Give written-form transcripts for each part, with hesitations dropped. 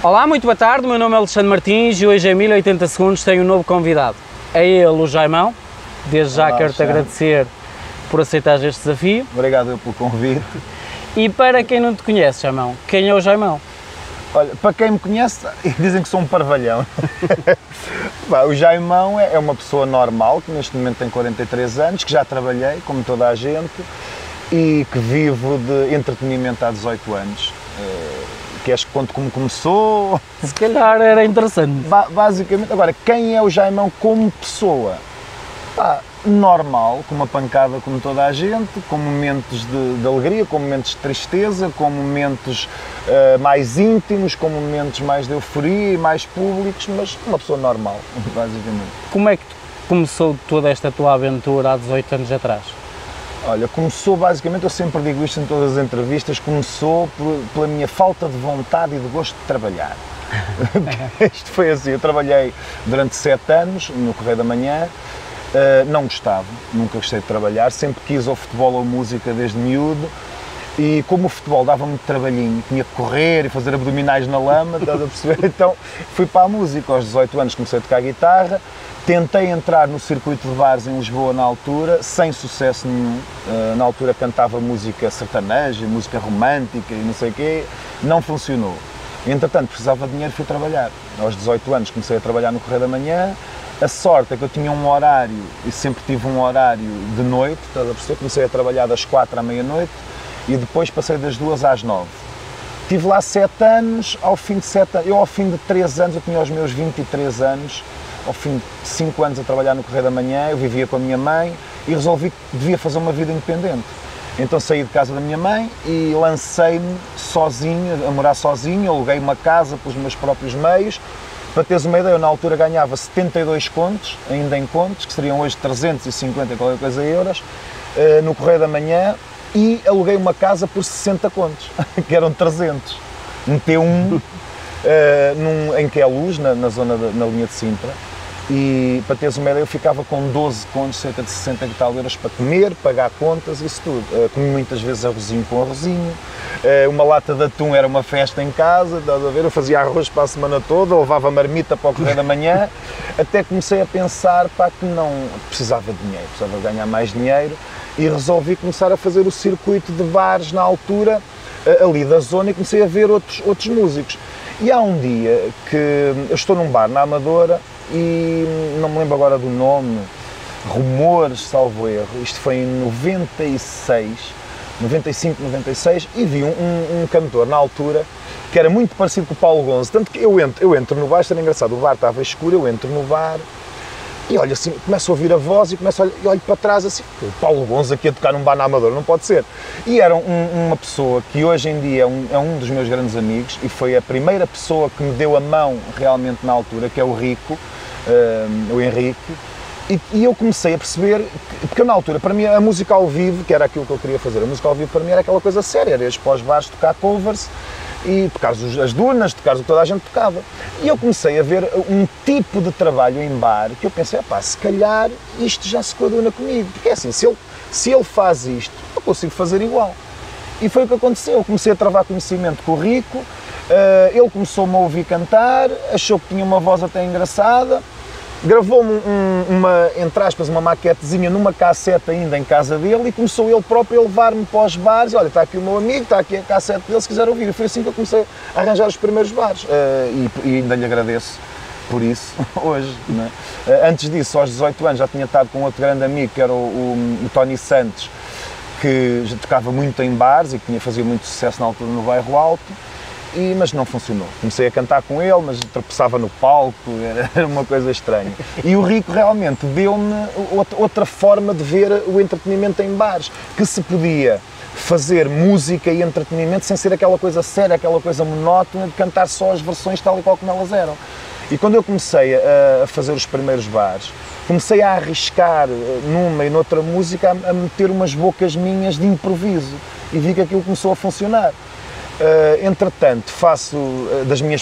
Olá, muito boa tarde, o meu nome é Alexandre Martins e hoje em 1080 segundos tenho um novo convidado. É ele, o Jaimão. Desde já quero-te agradecer por aceitar este desafio. Obrigado pelo convite. E para quem não te conhece, Jaimão, quem é o Jaimão? Olha, para quem me conhece, dizem que sou um parvalhão. O Jaimão é uma pessoa normal, que neste momento tem 43 anos, que já trabalhei, como toda a gente, e que vivo de entretenimento há 18 anos. Queres que conte como começou? Se calhar era interessante. Basicamente, agora, quem é o Jaimão como pessoa? Normal, com uma pancada como toda a gente, com momentos de alegria, com momentos de tristeza, com momentos mais íntimos, com momentos mais de euforia e mais públicos, mas uma pessoa normal, basicamente. Como é que começou toda esta tua aventura há 18 anos atrás? Olha, começou basicamente, eu sempre digo isto em todas as entrevistas, começou pela minha falta de vontade e de gosto de trabalhar. Isto foi assim, eu trabalhei durante 7 anos no Correio da Manhã, não gostava, nunca gostei de trabalhar, sempre quis ou futebol ou música desde miúdo, e como o futebol dava muito trabalhinho, tinha que correr e fazer abdominais na lama, estás a perceber? Então fui para a música, aos 18 anos comecei a tocar guitarra, tentei entrar no circuito de bares em Lisboa na altura, sem sucesso nenhum. Na altura cantava música sertaneja, música romântica e não sei o quê, não funcionou. Entretanto, precisava de dinheiro e fui trabalhar. Aos 18 anos comecei a trabalhar no Correio da Manhã. A sorte é que eu tinha um horário, e sempre tive um horário de noite, estás a perceber? Comecei a trabalhar das 4 à meia-noite e depois passei das 2 às 9. Estive lá 7 anos, ao fim de 3 anos, eu tinha os meus 23 anos, ao fim de 5 anos a trabalhar no Correio da Manhã, eu vivia com a minha mãe e resolvi que devia fazer uma vida independente. Então saí de casa da minha mãe e lancei-me sozinho, a morar sozinho, aluguei uma casa pelos meus próprios meios. Para teres uma ideia, eu na altura ganhava 72 contos, ainda em contos, que seriam hoje 350 qualquer coisa euros, no Correio da Manhã, e aluguei uma casa por 60 contos, que eram 300. Um T1, em que é luz, na zona na linha de Sintra, e para teres uma ideia, eu ficava com 12 contos, cerca de 60 e tal euros para comer, pagar contas, isso tudo. Comi muitas vezes arrozinho com arrozinho, uma lata de atum era uma festa em casa, estás a ver? Eu fazia arroz para a semana toda, levava marmita para o Correio da Manhã, até comecei a pensar que não precisava de dinheiro, precisava ganhar mais dinheiro, e resolvi começar a fazer o circuito de bares na altura, ali da zona, e comecei a ver outros músicos. E há um dia que eu estou num bar na Amadora, e não me lembro agora do nome, Rumores, salvo erro, isto foi em 95, 96, e vi um cantor na altura que era muito parecido com o Paulo Gonzo, tanto que eu entro no bar, isto era engraçado, o bar estava escuro, eu entro no bar e olho assim, começo a ouvir a voz e olho para trás assim, o Paulo Gonzo aqui a tocar num bar na Amadora, não pode ser. E era uma pessoa que hoje em dia é um dos meus grandes amigos e foi a primeira pessoa que me deu a mão realmente na altura, que é o Rico, o Henrique, e eu comecei a perceber, porque eu, na altura, para mim a música ao vivo, que era aquilo que eu queria fazer, a música ao vivo para mim era aquela coisa séria, era ir para os bares tocar covers, e tocar as dunas, tocar o que toda a gente tocava. E eu comecei a ver um tipo de trabalho em bar que eu pensei, se calhar isto já se coaduna comigo, porque é assim, se ele faz isto, eu consigo fazer igual. E foi o que aconteceu, eu comecei a travar conhecimento com o Rico, ele começou-me a ouvir cantar, achou que tinha uma voz até engraçada, gravou-me entre aspas, uma maquetezinha numa cassete ainda em casa dele e começou ele próprio a levar-me para os bares. Olha, está aqui o meu amigo, está aqui a cassete dele, se quiser ouvir. E foi assim que eu comecei a arranjar os primeiros bares e ainda lhe agradeço por isso hoje. Não é? Antes disso, aos 18 anos, já tinha estado com outro grande amigo que era o Tony Santos, que já tocava muito em bares e que fazia muito sucesso na altura no Bairro Alto. Mas não funcionou. Comecei a cantar com ele, mas tropeçava no palco, era uma coisa estranha. E o Rico realmente deu-me outra forma de ver o entretenimento em bares, que se podia fazer música e entretenimento sem ser aquela coisa séria, aquela coisa monótona de cantar só as versões tal e qual como elas eram. E quando eu comecei a fazer os primeiros bares, comecei a arriscar numa e noutra música a meter umas bocas minhas de improviso e vi que aquilo começou a funcionar. Entretanto,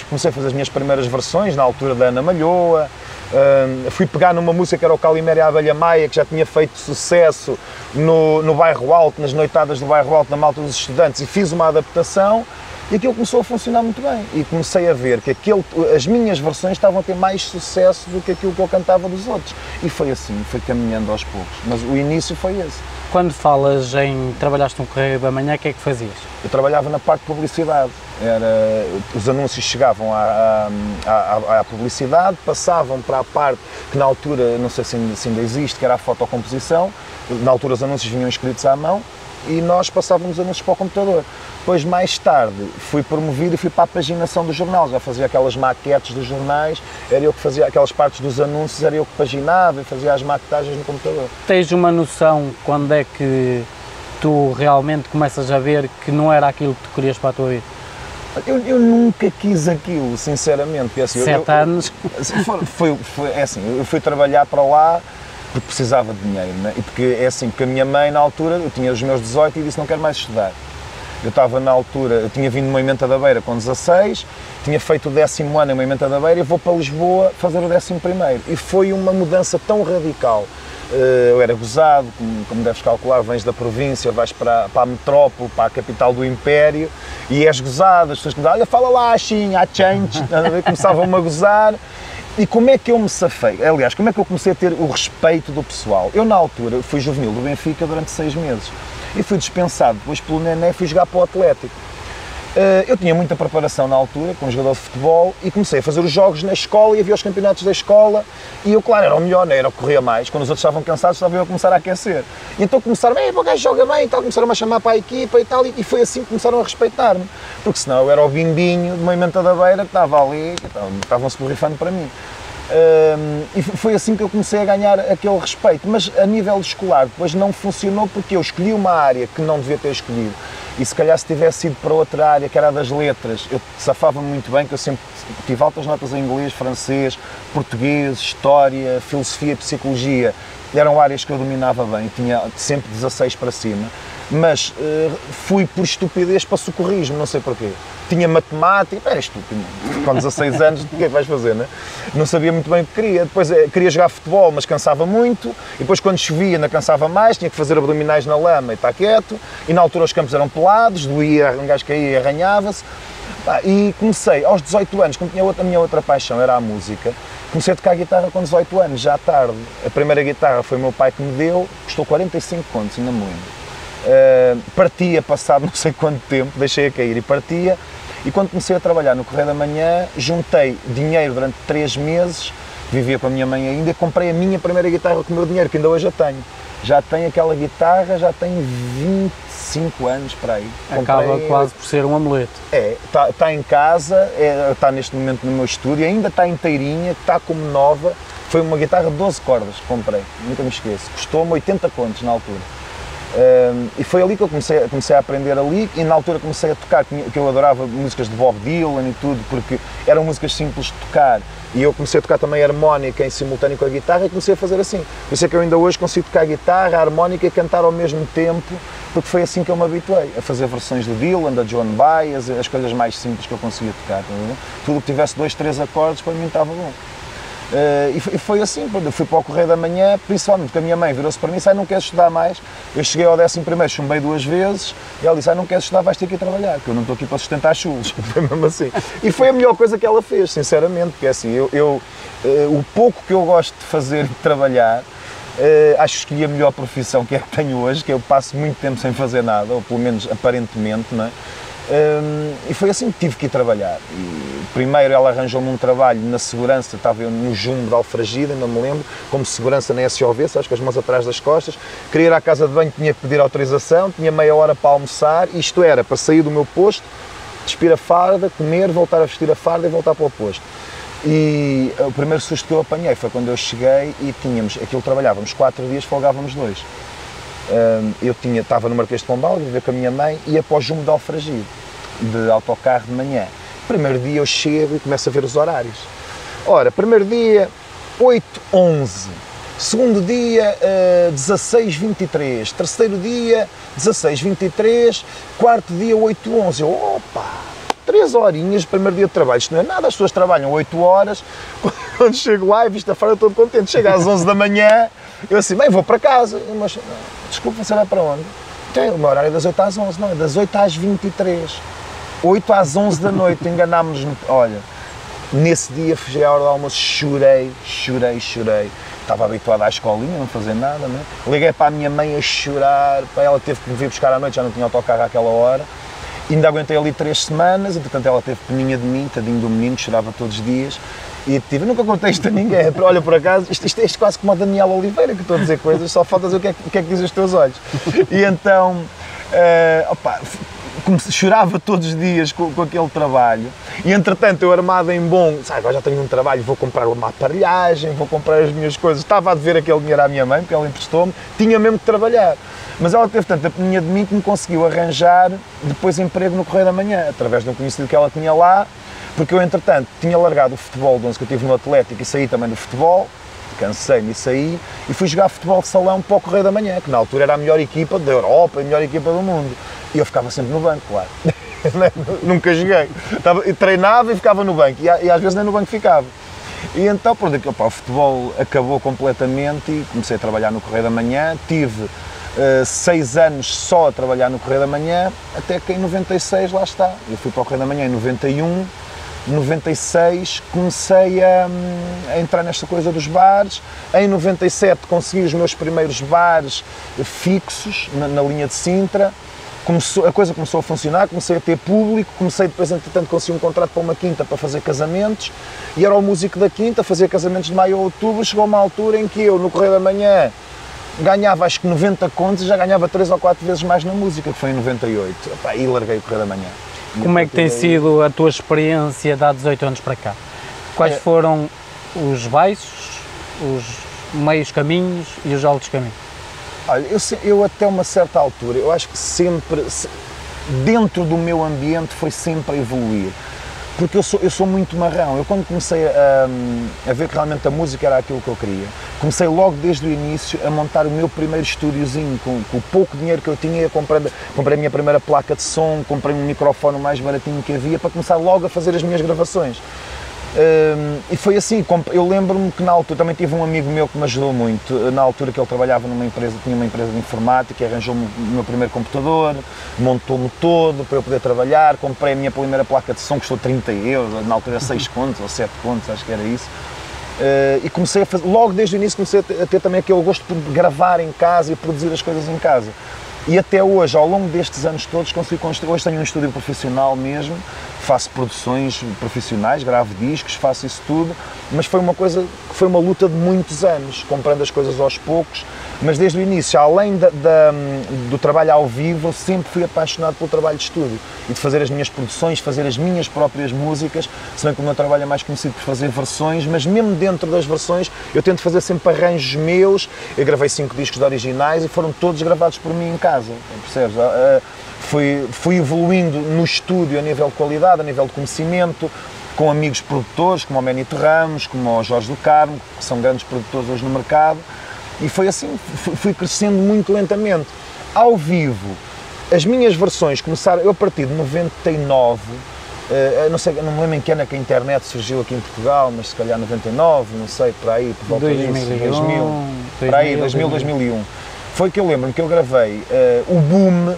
comecei a fazer as minhas primeiras versões, na altura da Ana Malhoa, fui pegar numa música que era o Calimero e a Abelha Maia, que já tinha feito sucesso no Bairro Alto, nas noitadas do Bairro Alto, na malta dos estudantes, e fiz uma adaptação, E aquilo começou a funcionar muito bem. E comecei a ver que as minhas versões estavam a ter mais sucesso do que aquilo que eu cantava dos outros. E foi assim, foi caminhando aos poucos. Mas o início foi esse. Quando falas em trabalhaste no Correio da Manhã, o que é que fazias? Eu trabalhava na parte de publicidade. Os anúncios chegavam à publicidade, passavam para a parte que na altura, não sei se ainda existe, que era a fotocomposição. Na altura os anúncios vinham escritos à mão e nós passávamos os anúncios para o computador. Depois, mais tarde, fui promovido e fui para a paginação do jornal. Já fazia aquelas maquetes dos jornais, era eu que fazia aquelas partes dos anúncios, era eu que paginava e fazia as maquetagens no computador. Tens uma noção quando é que tu realmente começas a ver que não era aquilo que tu querias para a tua vida? Eu nunca quis aquilo, sinceramente. Porque, assim, 7 anos? Eu fui trabalhar para lá porque precisava de dinheiro, né? E porque é assim, porque a minha mãe na altura, eu tinha os meus 18 e disse não quero mais estudar. Eu estava na altura, eu tinha vindo de Moimenta da Beira com 16, tinha feito o 10º ano em Moimenta da Beira e vou para Lisboa fazer o 11º. E foi uma mudança tão radical. Eu era gozado, como deves calcular, vens da província, vais para a metrópole, para a capital do Império, e és gozado, as pessoas me diziam, olha, fala lá, Xin, a change, começavam-me a gozar. E como é que eu me safei? Aliás, como é que eu comecei a ter o respeito do pessoal? Eu, na altura, fui juvenil do Benfica durante 6 meses e fui dispensado depois pelo Nené e fui jogar para o Atlético. Eu tinha muita preparação na altura, como jogador de futebol, e comecei a fazer os jogos na escola e havia os campeonatos da escola e eu, claro, era o melhor, né? Era o que corria mais. Quando os outros estavam cansados, estava eu a começar a aquecer. E então começaram, o gajo joga bem e tal, começaram-me a chamar para a equipa e tal, e foi assim que começaram a respeitar-me. Porque senão eu era o bimbinho de Moimenta da Beira que estava ali, estavam-se borrifando para mim. E foi assim que eu comecei a ganhar aquele respeito, mas a nível escolar depois não funcionou porque eu escolhi uma área que não devia ter escolhido e se calhar se tivesse ido para outra área que era a das letras, eu safava-me muito bem, que eu sempre tive altas notas em inglês, francês, português, história, filosofia e psicologia, eram áreas que eu dominava bem, tinha sempre 16 para cima, mas fui por estupidez para socorrismo, não sei porquê. Tinha matemática, era estúpido, com 16 anos, o que é que vais fazer, né? Não sabia muito bem o que queria, depois queria jogar futebol, mas cansava muito, e depois quando chovia ainda cansava mais, tinha que fazer abdominais na lama e está quieto, e na altura os campos eram pelados, doía, um gajo caía e arranhava-se, e comecei, aos 18 anos, como tinha a minha outra paixão, era a música, comecei a tocar guitarra com 18 anos, já tarde. A primeira guitarra foi o meu pai que me deu, custou 45 contos, ainda me lembro. Partia passado não sei quanto tempo, deixei-a cair e partia, e quando comecei a trabalhar no Correio da Manhã, juntei dinheiro durante 3 meses, vivia com a minha mãe ainda, e comprei a minha primeira guitarra com o meu dinheiro, que ainda hoje a tenho. Já tenho aquela guitarra, já tenho 25 anos para aí. Acaba quase por ser um amuleto. Está em casa, está neste momento no meu estúdio, ainda está inteirinha, está como nova. Foi uma guitarra de 12 cordas que comprei, nunca me esqueço. Custou-me 80 contos na altura. E foi ali que eu comecei a aprender ali e na altura comecei a tocar, que eu adorava músicas de Bob Dylan e tudo, porque eram músicas simples de tocar e eu comecei a tocar também harmónica em simultâneo com a guitarra e comecei a fazer assim. Por isso é que eu ainda hoje consigo tocar guitarra, harmónica e cantar ao mesmo tempo, porque foi assim que eu me habituei, a fazer versões de Dylan, da Joan Baez, as coisas mais simples que eu conseguia tocar. Tudo que tivesse 2, 3 acordes para mim estava bom. E foi assim, eu fui para o Correio da Manhã, principalmente porque a minha mãe virou-se para mim e disse, não queres estudar mais? Eu cheguei ao 11º, chumbei 2 vezes, e ela disse, não queres estudar, vais ter que ir trabalhar, que eu não estou aqui para sustentar chulos, foi mesmo assim. E foi a melhor coisa que ela fez, sinceramente, porque assim, o pouco que eu gosto de fazer, de trabalhar, acho que escolhi a melhor profissão que é que tenho hoje, que eu passo muito tempo sem fazer nada, ou pelo menos aparentemente, não é? E foi assim que tive que ir trabalhar. E primeiro ela arranjou-me um trabalho na segurança, estava eu no Jumbo de Alfragida, não me lembro, como segurança na SOV, sabes, com as mãos atrás das costas. Queria ir à casa de banho, tinha que pedir autorização, tinha meia hora para almoçar, isto era para sair do meu posto, despir a farda, comer, voltar a vestir a farda e voltar para o posto. E o primeiro susto que eu apanhei foi quando eu cheguei e trabalhávamos 4 dias, folgávamos 2. Eu estava no Marquês de Pombal, ia viver com a minha mãe, ia para o Jumbo de Alfragide, de autocarro de manhã. Primeiro dia eu chego e começo a ver os horários. Ora, primeiro dia 8:11, segundo dia 16:23, terceiro dia 16:23, quarto dia 8:11. Eu, opa, 3 horinhas, primeiro dia de trabalho, isto não é nada, as pessoas trabalham 8 horas, quando chego lá e visto a fora, estou todo contente, chega às 11 da manhã, eu assim, bem, vou para casa, mas desculpa, você vai para onde? O meu horário é das 8 às 11, não, é das 8 às 23. 8 às 11 da noite, enganámos-nos. Olha, nesse dia, fui à hora do almoço, chorei. Estava habituado à escolinha, não fazer nada, né? Liguei para a minha mãe a chorar, ela teve que me vir buscar à noite, já não tinha autocarro àquela hora. Ainda aguentei ali 3 semanas, entretanto ela teve peninha de mim, tadinho do menino, chorava todos os dias. E eu nunca contei isto a ninguém, olha, por acaso, isto é quase como a Daniela Oliveira, que estou a dizer coisas, só falta dizer o que é que dizem os teus olhos. E então, chorava todos os dias com aquele trabalho, e entretanto eu armado em bom, sabe, agora já tenho um trabalho, vou comprar uma aparelhagem, vou comprar as minhas coisas, estava a dever aquele dinheiro à minha mãe, porque ela emprestou-me, tinha mesmo que trabalhar. Mas ela teve tanta peninha de mim que me conseguiu arranjar depois emprego no Correio da Manhã, através de um conhecido que ela tinha lá, porque eu entretanto tinha largado o futebol de 11 que eu tive no Atlético e saí também do futebol, cansei-me e saí, e fui jogar futebol de salão para o Correio da Manhã, que na altura era a melhor equipa da Europa, a melhor equipa do mundo. E eu ficava sempre no banco, claro. Nunca joguei. Treinava e ficava no banco, e às vezes nem no banco ficava. E então, o futebol acabou completamente e comecei a trabalhar no Correio da Manhã. Tive 6 anos só a trabalhar no Correio da Manhã, até que em 96, lá está. Eu fui para o Correio da Manhã em 91, 96 comecei a entrar nesta coisa dos bares. Em 97 consegui os meus primeiros bares fixos na linha de Sintra. A coisa começou a funcionar, comecei a ter público, comecei depois, entretanto, consegui um contrato para uma quinta para fazer casamentos, e era o músico da quinta, fazia casamentos de maio a outubro. Chegou uma altura em que eu, no Correio da Manhã, ganhava acho que 90 contos e já ganhava 3 ou 4 vezes mais na música, que foi em 98, e larguei o Correio da Manhã. Como é que tem sido a tua experiência de há 18 anos para cá? Quais foram os baixos, os meios caminhos e os altos caminhos? Olha, eu até uma certa altura, eu acho que sempre, dentro do meu ambiente, foi sempre a evoluir. Porque eu sou muito marrão. Eu quando comecei a ver que realmente a música era aquilo que eu queria, comecei logo desde o início a montar o meu primeiro estúdiozinho com o pouco dinheiro que eu tinha. Comprei a minha primeira placa de som, comprei um microfone mais baratinho que havia para começar logo a fazer as minhas gravações. E foi assim, eu lembro-me que na altura também tive um amigo meu que me ajudou muito, na altura que ele trabalhava numa empresa, tinha uma empresa de informática, arranjou-me o meu primeiro computador, montou-me todo para eu poder trabalhar, comprei a minha primeira placa de som, custou 30 euros, na altura 6 contos ou 7 contos, acho que era isso. E comecei a fazer, logo desde o início comecei a ter também aquele gosto por gravar em casa e produzir as coisas em casa. E até hoje, ao longo destes anos todos, consegui construir. Hoje tenho um estúdio profissional mesmo, faço produções profissionais, gravo discos, faço isso tudo, mas foi uma coisa que foi uma luta de muitos anos, comprando as coisas aos poucos, mas desde o início, além do trabalho ao vivo, eu sempre fui apaixonado pelo trabalho de estúdio e de fazer as minhas produções, fazer as minhas próprias músicas, se bem que o meu trabalho é mais conhecido por fazer versões, mas mesmo dentro das versões eu tento fazer sempre arranjos meus. Eu gravei 5 discos de originais e foram todos gravados por mim em casa, percebes? Fui evoluindo no estúdio a nível de qualidade, a nível de conhecimento, com amigos produtores como o Benito Ramos, como o Jorge do Carmo, que são grandes produtores hoje no mercado, e foi assim, fui crescendo muito lentamente. Ao vivo, as minhas versões começaram, eu a partir de 99, não sei, não me lembro em que ano é que a internet surgiu aqui em Portugal, mas se calhar 99, não sei, por aí, por volta disso, 2001. Foi que eu lembro-me que eu gravei o Boom.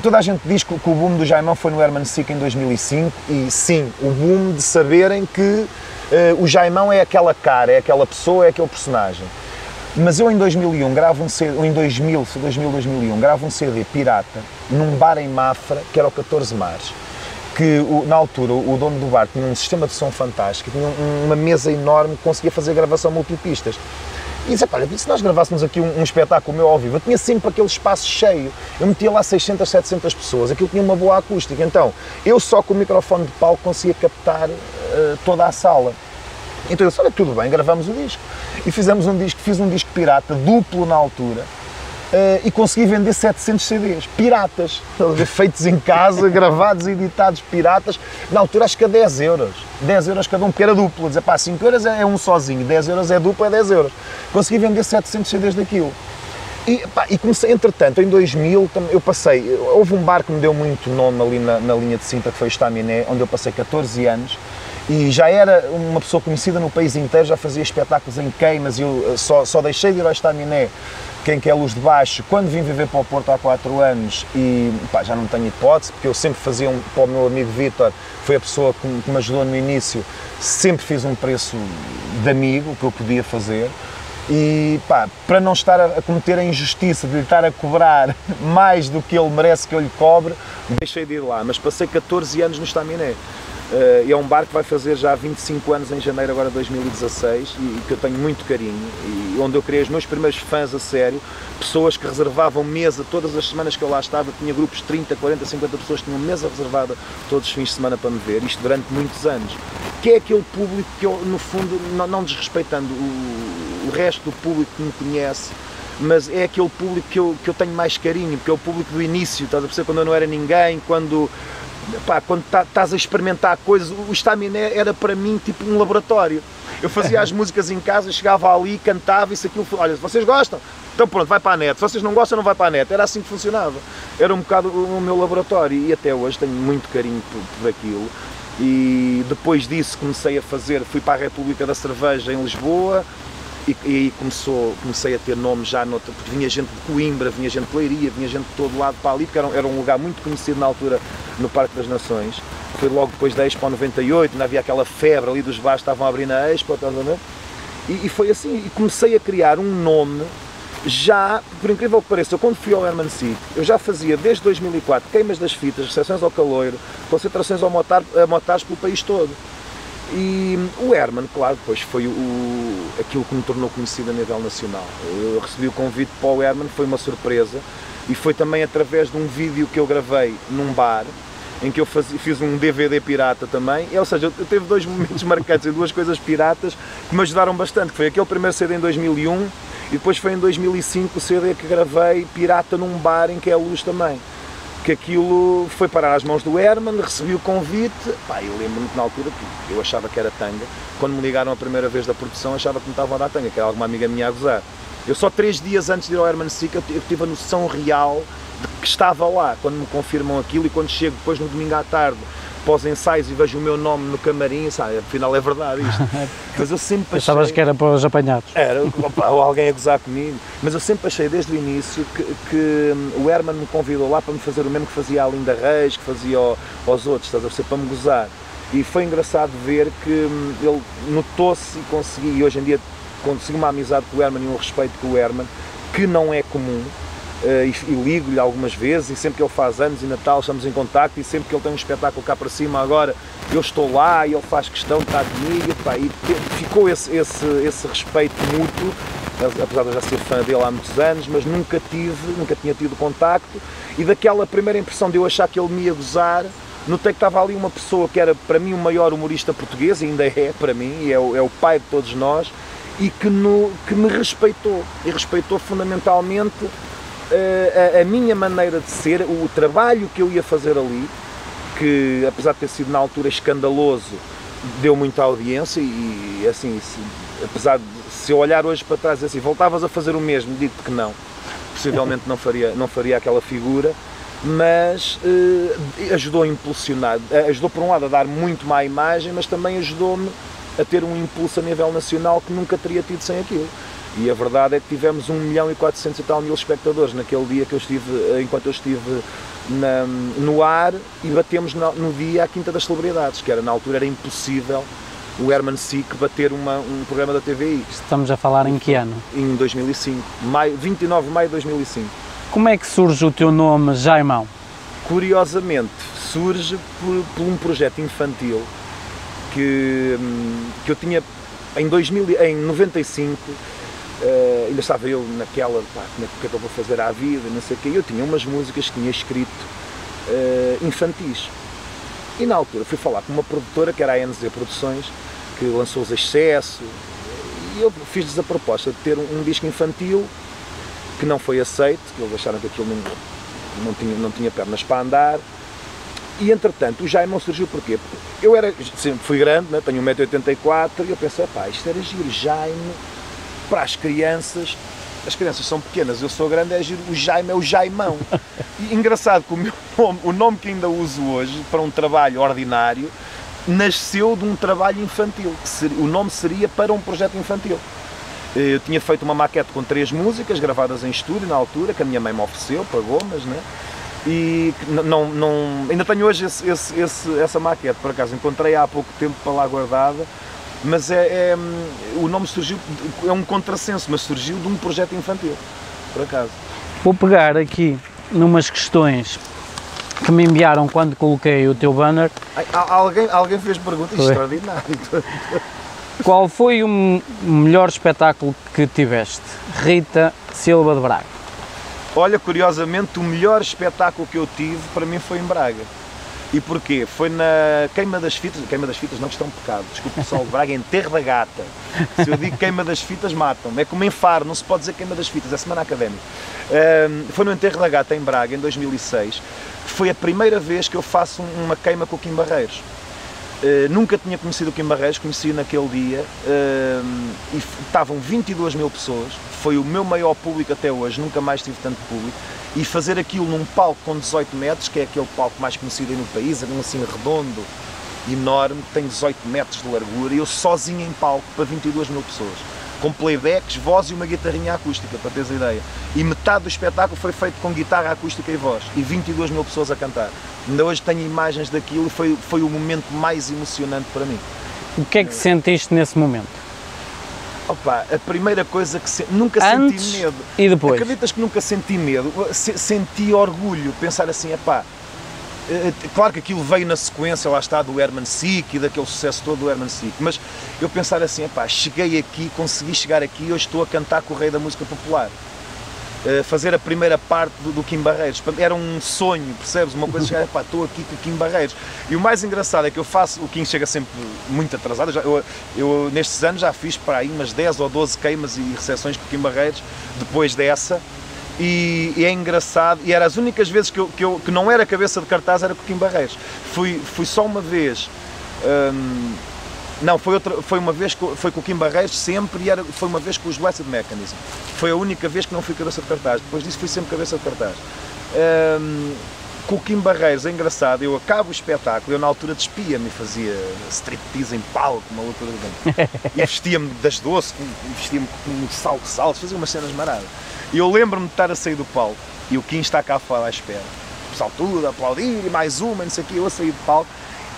Toda a gente diz que o boom do Jaimão foi no Herman Sick em 2005, e sim, o boom de saberem que o Jaimão é aquela cara, é aquela pessoa, é aquele personagem. Mas eu em 2001 gravo um CD, em 2001 gravo um CD pirata num bar em Mafra, que era o 14 Mares, que na altura o dono do bar tinha um sistema de som fantástico, tinha uma mesa enorme que conseguia fazer gravação multipistas. E disse, olha, se nós gravássemos aqui um espetáculo meu ao vivo, eu tinha sempre aquele espaço cheio, eu metia lá 600, 700 pessoas, aquilo tinha uma boa acústica, então eu só com o microfone de palco conseguia captar toda a sala. Então eu disse, olha, tudo bem, gravamos o disco. E fiz um disco pirata, duplo na altura, e consegui vender 700 CDs, piratas, feitos em casa, gravados e editados piratas, na altura acho que a 10 euros. 10 euros cada um, porque era duplo, dizer, pá, 5 euros é um sozinho, 10 euros é duplo, é 10 euros. Consegui vender 700 CDs daquilo. E comecei, entretanto, em 2000, eu passei, houve um bar que me deu muito nome ali na linha de Sintra, que foi o Estaminé, onde eu passei 14 anos, e já era uma pessoa conhecida no país inteiro, já fazia espetáculos em queimas, e eu só deixei de ir ao Estaminé quem quer luz de baixo, quando vim viver para o Porto há 4 anos e pá, já não tenho hipótese, porque eu sempre fazia para o meu amigo Vítor, foi a pessoa que me ajudou no início, sempre fiz um preço de amigo, que eu podia fazer. E pá, para não estar a cometer a injustiça de lhe estar a cobrar mais do que ele merece que eu lhe cobre, deixei de ir lá, mas passei 14 anos no Estaminet. É um bar que vai fazer já 25 anos em janeiro agora de 2016 e que eu tenho muito carinho, e onde eu criei os meus primeiros fãs a sério, pessoas que reservavam mesa todas as semanas que eu lá estava. Tinha grupos de 30, 40, 50 pessoas que tinham mesa reservada todos os fins de semana para me ver, isto durante muitos anos. Que é aquele público que eu, no fundo, não desrespeitando o resto do público que me conhece, mas é aquele público que eu tenho mais carinho, porque é o público do início, estás a perceber, quando eu não era ninguém, quando estás a experimentar coisas. O Estaminet era para mim tipo um laboratório. Eu fazia as músicas em casa, chegava ali, cantava, e se aquilo, olha, vocês gostam? Então pronto, vai para a net. Se vocês não gostam, não vai para a net. Era assim que funcionava. Era um bocado o meu laboratório, e até hoje tenho muito carinho por aquilo. E depois disso comecei a fazer, fui para a República da Cerveja em Lisboa, e aí comecei a ter nome já, porque vinha gente de Coimbra, vinha gente de Leiria, vinha gente de todo lado para ali, porque era um lugar muito conhecido na altura no Parque das Nações. Foi logo depois da Expo 98, ainda havia aquela febre ali dos bares que estavam a abrir na Expo, e foi assim, e comecei a criar um nome. Já, por incrível que pareça, quando fui ao Herman Sick, eu já fazia desde 2004 queimas das fitas, recepções ao caloiro, concentrações a motares pelo país todo. E o Herman, claro, depois foi aquilo que me tornou conhecido a nível nacional. Eu recebi o convite para o Herman, foi uma surpresa, e foi também através de um vídeo que eu gravei num bar, em que eu fiz um DVD pirata também, ou seja, eu teve 2 momentos marcantes e 2 coisas piratas que me ajudaram bastante, que foi aquele primeiro CD em 2001, e depois foi em 2005 o CD que gravei pirata num bar em que é a Luz também. Que aquilo foi parar às mãos do Herman, recebi o convite, pá, eu lembro-me que na altura eu achava que era tanga. Quando me ligaram a primeira vez da produção, achava que me estavam a dar tanga, que era alguma amiga minha a gozar. Eu só 3 dias antes de ir ao Herman Sick, eu tive a noção real de que estava lá, quando me confirmam aquilo, e quando chego depois no domingo à tarde, pós ensaios, e vejo o meu nome no camarim, sabe, afinal é verdade isto. Mas eu sempre achei... Pensavas que era para os apanhados. Era, opa, ou alguém a gozar comigo. Mas eu sempre achei desde o início que o Herman me convidou lá para me fazer o mesmo que fazia a Linda Reis, que fazia aos outros, estás a ver, para me gozar. E foi engraçado ver que ele notou-se e conseguiu, e hoje em dia consegui uma amizade com o Herman e um respeito com o Herman, que não é comum. E ligo-lhe algumas vezes, e sempre que ele faz anos e Natal estamos em contacto, e sempre que ele tem um espetáculo cá para cima agora, eu estou lá e ele faz questão de estar comigo, pá, e ficou esse respeito mútuo, apesar de eu já ser fã dele há muitos anos, mas nunca tinha tido contacto, e daquela primeira impressão de eu achar que ele me ia gozar, notei que estava ali uma pessoa que era para mim o maior humorista português, e ainda é para mim, e é o pai de todos nós, e que me respeitou, e respeitou fundamentalmente a minha maneira de ser, o trabalho que eu ia fazer ali, que apesar de ter sido na altura escandaloso, deu muita audiência, e assim, se eu olhar hoje para trás assim, voltavas a fazer o mesmo, digo-te que não, possivelmente não faria aquela figura, mas ajudou a impulsionar, ajudou por um lado a dar muito má imagem, mas também ajudou-me a ter um impulso a nível nacional que nunca teria tido sem aquilo. E a verdade é que tivemos 1.400.000 e tal espectadores naquele dia que eu estive, enquanto eu estive no ar, e batemos no dia a Quinta das Celebridades, que na altura era impossível o Herman Sick bater um programa da TVI. Estamos a falar em que ano? Em 2005, 29 de maio de 2005. Como é que surge o teu nome, Jaimão? Curiosamente, surge por um projeto infantil que eu tinha em 95. Ainda estava eu naquela, pá, o que é que eu vou fazer à vida, não sei o quê. Eu tinha umas músicas que tinha escrito infantis, e na altura fui falar com uma produtora que era a NZ Produções, que lançou os Excesso, e eu fiz-lhes a proposta de ter um disco infantil, que não foi aceito, que eles acharam que aquilo não tinha pernas para andar. E entretanto o Jaimão surgiu porquê? Porque eu sempre fui grande, né? Tenho 1,84 m, e eu pensei, pá, isto era giro, Jaime, para as crianças são pequenas, eu sou grande, é giro, o Jaime é o Jaimão. E engraçado que o nome que ainda uso hoje para um trabalho ordinário nasceu de um trabalho infantil, o nome seria para um projeto infantil. Eu tinha feito uma maquete com 3 músicas gravadas em estúdio na altura, que a minha mãe me ofereceu, pagou, mas né? E ainda tenho hoje essa maquete, por acaso, encontrei há pouco tempo para lá guardada, mas o nome surgiu, é um contrassenso, mas surgiu de um projeto infantil, por acaso. Vou pegar aqui numas questões que me enviaram quando coloquei o teu banner. Alguém fez perguntas extraordinárias. Qual foi o melhor espetáculo que tiveste? Rita Silva de Braga. Olha, curiosamente, o melhor espetáculo que eu tive, para mim, foi em Braga. E porquê? Foi na Queima das Fitas não, que isto é um pecado, desculpa pessoal, Braga é Enterro da Gata. Se eu digo Queima das Fitas, matam-me. É como em Faro, não se pode dizer Queima das Fitas, é Semana Académica. Foi no Enterro da Gata, em Braga, em 2006. Foi a primeira vez que eu faço uma queima com o Kim Barreiros. Nunca tinha conhecido o Kim Barreiros, conheci-o naquele dia e estavam 22 mil pessoas, foi o meu maior público até hoje, nunca mais tive tanto público, e fazer aquilo num palco com 18 metros, que é aquele palco mais conhecido aí no país, é assim redondo, enorme, tem 18 metros de largura, e eu sozinho em palco para 22 mil pessoas, com playbacks, voz e uma guitarrinha acústica, para teres a ideia. E metade do espetáculo foi feito com guitarra acústica e voz, e 22 mil pessoas a cantar. Ainda hoje tenho imagens daquilo e foi o momento mais emocionante para mim. O que é que sentiste nesse momento? Opa, a primeira coisa que nunca Antes senti medo. E depois? Acreditas que nunca senti medo? Senti orgulho, pensar assim, epá, claro que aquilo veio na sequência, lá está, do Herman Sick e daquele sucesso todo do Herman Sick, mas eu pensar assim, epá, cheguei aqui, consegui chegar aqui e hoje estou a cantar com o rei da música popular. Fazer a primeira parte do Kim Barreiros, era um sonho, percebes? Uma coisa, chegar, pá, estou aqui com o Kim Barreiros. E o mais engraçado é que eu faço, o Kim chega sempre muito atrasado, eu nestes anos já fiz para aí umas 10 ou 12 queimas e recepções com o Kim Barreiros, depois dessa, e é engraçado, e eram as únicas vezes que não era cabeça de cartaz, era com o Kim Barreiros. Fui só uma vez, não, foi uma vez, foi com o Kim Barreiros sempre, e foi uma vez com os Blessed Mechanism. Foi a única vez que não fui cabeça de cartaz, depois disso fui sempre cabeça de cartaz. Com o Kim Barreiros é engraçado, eu acabo o espetáculo, eu na altura despia-me e fazia striptease em palco, uma loucura de bem. E vestia-me das doces, vestia-me com saltos, fazia umas cenas maradas. E eu lembro-me de estar a sair do palco, e o Kim está cá fora à espera. O pessoal tudo a aplaudir, e mais uma, não sei o quê, eu a sair do palco.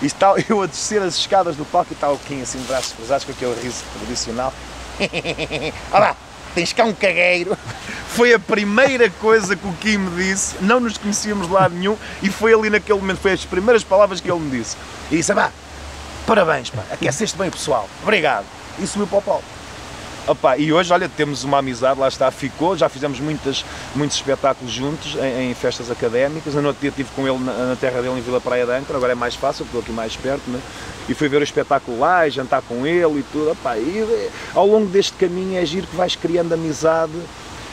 E está eu a descer as escadas do palco e está o Kim assim de braços cruzados com aquele riso tradicional. Olá, tens cá um cagueiro. Foi a primeira coisa que o Kim me disse, não nos conhecíamos de lado nenhum e foi ali naquele momento, foi as primeiras palavras que ele me disse. E disse, pá, parabéns, pá, aqueceste bem o pessoal, obrigado. E subiu para o palco. Opa, e hoje, olha, temos uma amizade, lá está, ficou, já fizemos muitos espetáculos juntos em festas académicas. No outro dia estive com ele na terra dele em Vila Praia de Âncora, agora é mais fácil, porque estou aqui mais perto, né? E fui ver o espetáculo lá, e jantar com ele e tudo. Opa, e ao longo deste caminho é giro que vais criando amizade,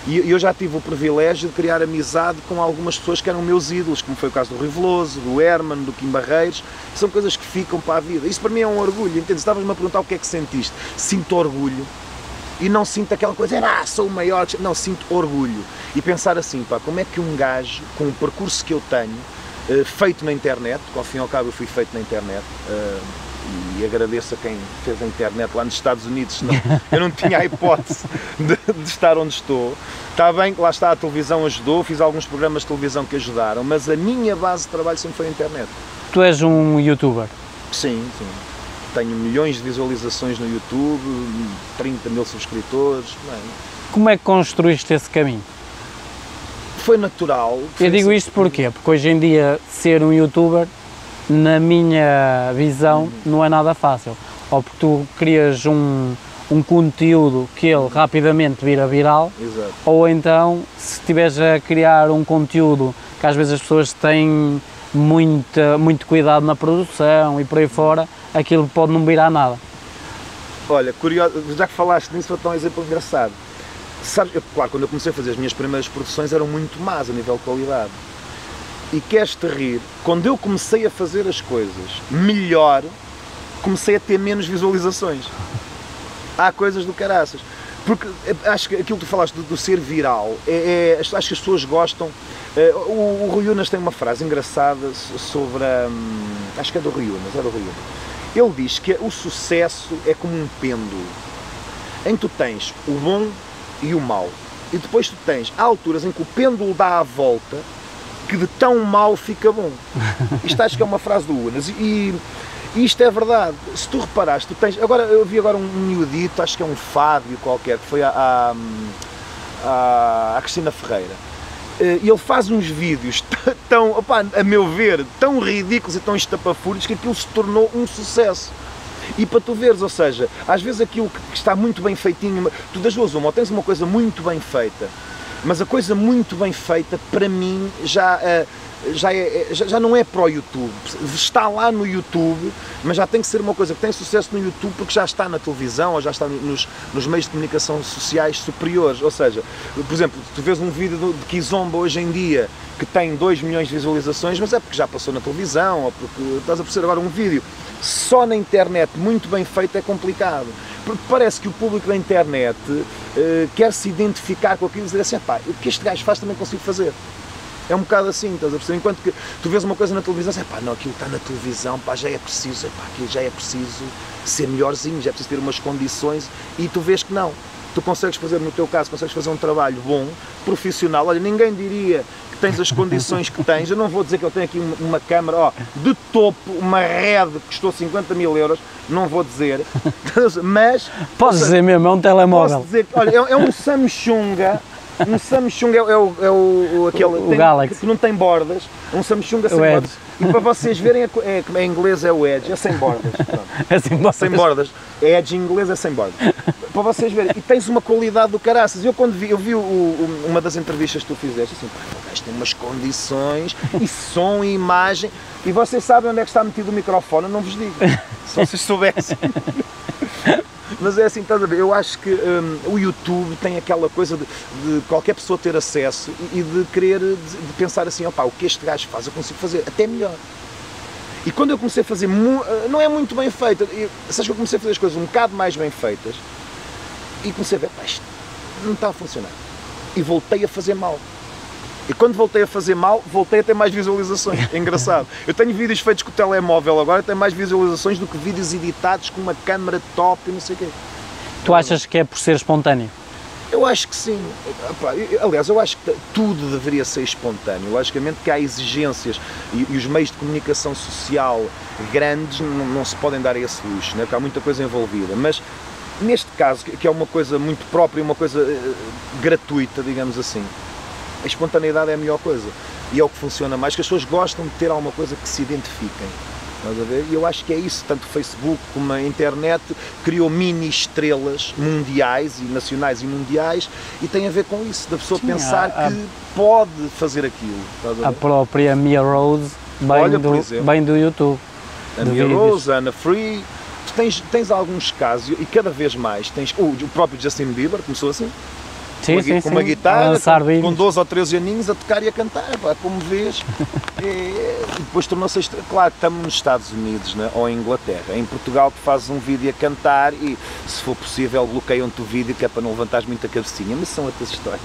e eu já tive o privilégio de criar amizade com algumas pessoas que eram meus ídolos, como foi o caso do Rui Veloso, do Herman, do Kim Barreiros. São coisas que ficam para a vida. Isso para mim é um orgulho, entende? Estavas-me a perguntar o que é que sentiste. Sinto orgulho. E não sinto aquela coisa, sou o maior, não, sinto orgulho. E pensar assim, pá, como é que um gajo, com o percurso que eu tenho, feito na internet, porque ao fim e ao cabo eu fui feito na internet, e agradeço a quem fez a internet lá nos Estados Unidos, senão eu não tinha a hipótese de estar onde estou. Está bem que lá está, a televisão ajudou, fiz alguns programas de televisão que ajudaram, mas a minha base de trabalho sempre foi a internet. Tu és um youtuber? Sim, sim. Tenho milhões de visualizações no YouTube, 30 mil subscritores. Bem, como é que construíste esse caminho? Foi natural. Eu digo isto porquê? Porque hoje em dia ser um youtuber, na minha visão, não é nada fácil. Ou porque tu crias um conteúdo que ele rapidamente vira viral, exato, ou então se estiveres a criar um conteúdo que às vezes as pessoas têm muito cuidado na produção e por aí fora, aquilo pode não virar nada. Olha, curioso, já que falaste nisso, vou dar um exemplo engraçado. Sabes, claro, quando eu comecei a fazer as minhas primeiras produções eram muito más a nível de qualidade. E queres-te rir, quando eu comecei a fazer as coisas melhor, comecei a ter menos visualizações. Há coisas do caraças. Porque acho que aquilo que tu falaste do ser viral, acho que as pessoas gostam. O Rui Unas tem uma frase engraçada sobre acho que é do Rui Unas, Ele diz que o sucesso é como um pêndulo. em que tu tens o bom e o mau. E depois tu tens alturas em que o pêndulo dá a volta, que de tão mau fica bom. Isto acho que é uma frase do Unas. E isto é verdade. Se tu reparares, tu tens... Agora, eu vi agora um miudito, acho que é um Fábio qualquer, que foi a Cristina Ferreira. E ele faz uns vídeos tão, opa, a meu ver, tão ridículos e tão estapafúrdios que aquilo se tornou um sucesso. E para tu veres, ou seja, às vezes aquilo que está muito bem feitinho, tu das duas uma, ou tens uma coisa muito bem feita, mas a coisa muito bem feita, para mim, já não é para o YouTube. Está lá no YouTube, mas já tem que ser uma coisa que tem sucesso no YouTube porque já está na televisão ou já está nos meios de comunicação sociais superiores. Ou seja, por exemplo, tu vês um vídeo de Kizomba hoje em dia que tem 2 milhões de visualizações, mas é porque já passou na televisão ou porque estás a perceber. Agora um vídeo só na internet muito bem feito é complicado, porque parece que o público da internet quer se identificar com aquilo e dizer assim, pá, o que este gajo faz também consigo fazer. É um bocado assim, estás a perceber? Enquanto que tu vês uma coisa na televisão, assim, pá, não, aquilo está na televisão, pá, já é preciso, pá, aquilo já é preciso ser melhorzinho, já é preciso ter umas condições, e tu vês que não. Tu consegues fazer, no teu caso, consegues fazer um trabalho bom, profissional. Olha, ninguém diria que tens as condições que tens. Eu não vou dizer que eu tenho aqui uma câmara, ó, de topo, uma Red que custou 50 mil euros, não vou dizer, mas... Podes dizer mesmo, é um telemóvel. Posso dizer, olha, é um Samsung. Um Samsung aquele Galaxy. que não tem bordas, um Samsung sem bordas. E para vocês verem, em inglês é o Edge, é sem bordas. É sem bordas. Sem bordas. Edge em inglês é sem bordas. Para vocês verem, e tens uma qualidade do caraças. Eu quando vi uma das entrevistas que tu fizeste, assim, o gajo tem umas condições, e som e imagem, e vocês sabem onde é que está metido o microfone, eu não vos digo, se vocês soubessem. Mas é assim, estás a ver, eu acho que o YouTube tem aquela coisa de qualquer pessoa ter acesso e de querer, de pensar assim, opá, o que este gajo faz eu consigo fazer até melhor. E quando eu comecei a fazer, não é muito bem feito, sabes que eu comecei a fazer as coisas um bocado mais bem feitas e comecei a ver, pá, isto não está a funcionar. E voltei a fazer mal. E quando voltei a fazer mal, voltei a ter mais visualizações. É engraçado. Eu tenho vídeos feitos com o telemóvel agora e tenho mais visualizações do que vídeos editados com uma câmara top e não sei o quê. Tu achas que é por ser espontâneo? Eu acho que sim. Aliás, eu acho que tudo deveria ser espontâneo. Logicamente que há exigências e os meios de comunicação social grandes não se podem dar a esse luxo, né? Porque há muita coisa envolvida. Mas neste caso, que é uma coisa muito própria, uma coisa gratuita, digamos assim, a espontaneidade é a melhor coisa e é o que funciona mais, que as pessoas gostam de ter alguma coisa que se identifiquem. Estás a ver? E eu acho que é isso, tanto o Facebook como a internet criou mini estrelas mundiais e nacionais e mundiais e tem a ver com isso, da pessoa pensar que pode fazer aquilo. Estás a ver? A própria Mia Rose bem do YouTube. A Mia Rose, a Ana Free, tens alguns casos e cada vez mais tens o próprio Justin Bieber começou assim. Com uma guitarra, com 12 ou 13 aninhos a tocar e a cantar, pá, como vês, e depois tornou-se, claro que estamos nos Estados Unidos, né, ou em Inglaterra, em Portugal tu fazes um vídeo a cantar e se for possível bloqueiam-te o vídeo que é para não levantares muito a cabecinha, mas são outras histórias.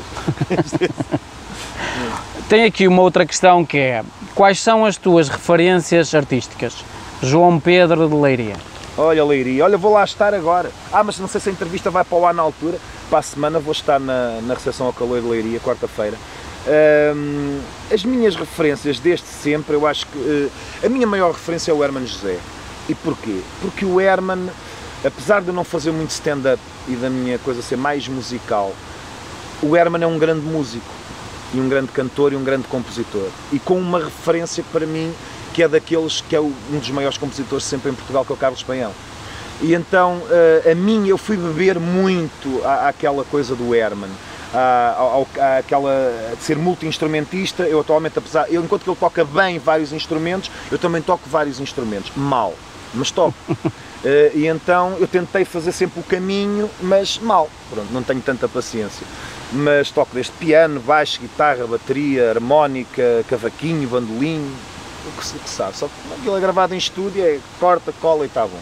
Tem aqui uma outra questão que é, quais são as tuas referências artísticas? João Pedro de Leiria. Olha, Leiria, olha, vou lá estar agora. Mas não sei se a entrevista vai para o ar na altura. Para a semana vou estar na recepção ao Calor de Leiria, quarta-feira. As minhas referências desde sempre, eu acho que a minha maior referência é o Hermano José. E porquê? Porque o Hermano, apesar de eu não fazer muito stand-up e da minha coisa ser mais musical, o Hermano é um grande músico, e um grande cantor e um grande compositor. E com uma referência que para mim, que é daqueles que é um dos maiores compositores sempre em Portugal, que é o Carlos Paião. E então, eu fui beber muito àquela coisa do Hermano, àquela de ser multi-instrumentista. Eu atualmente, enquanto que ele toca bem vários instrumentos, eu também toco vários instrumentos, mal, mas toco. E então eu tentei fazer sempre o caminho, mas mal, pronto, não tenho tanta paciência. Mas toco desde piano, baixo, guitarra, bateria, harmónica, cavaquinho, bandolim, o que se sabe. Só que aquilo é gravado em estúdio, é corta, cola e está bom.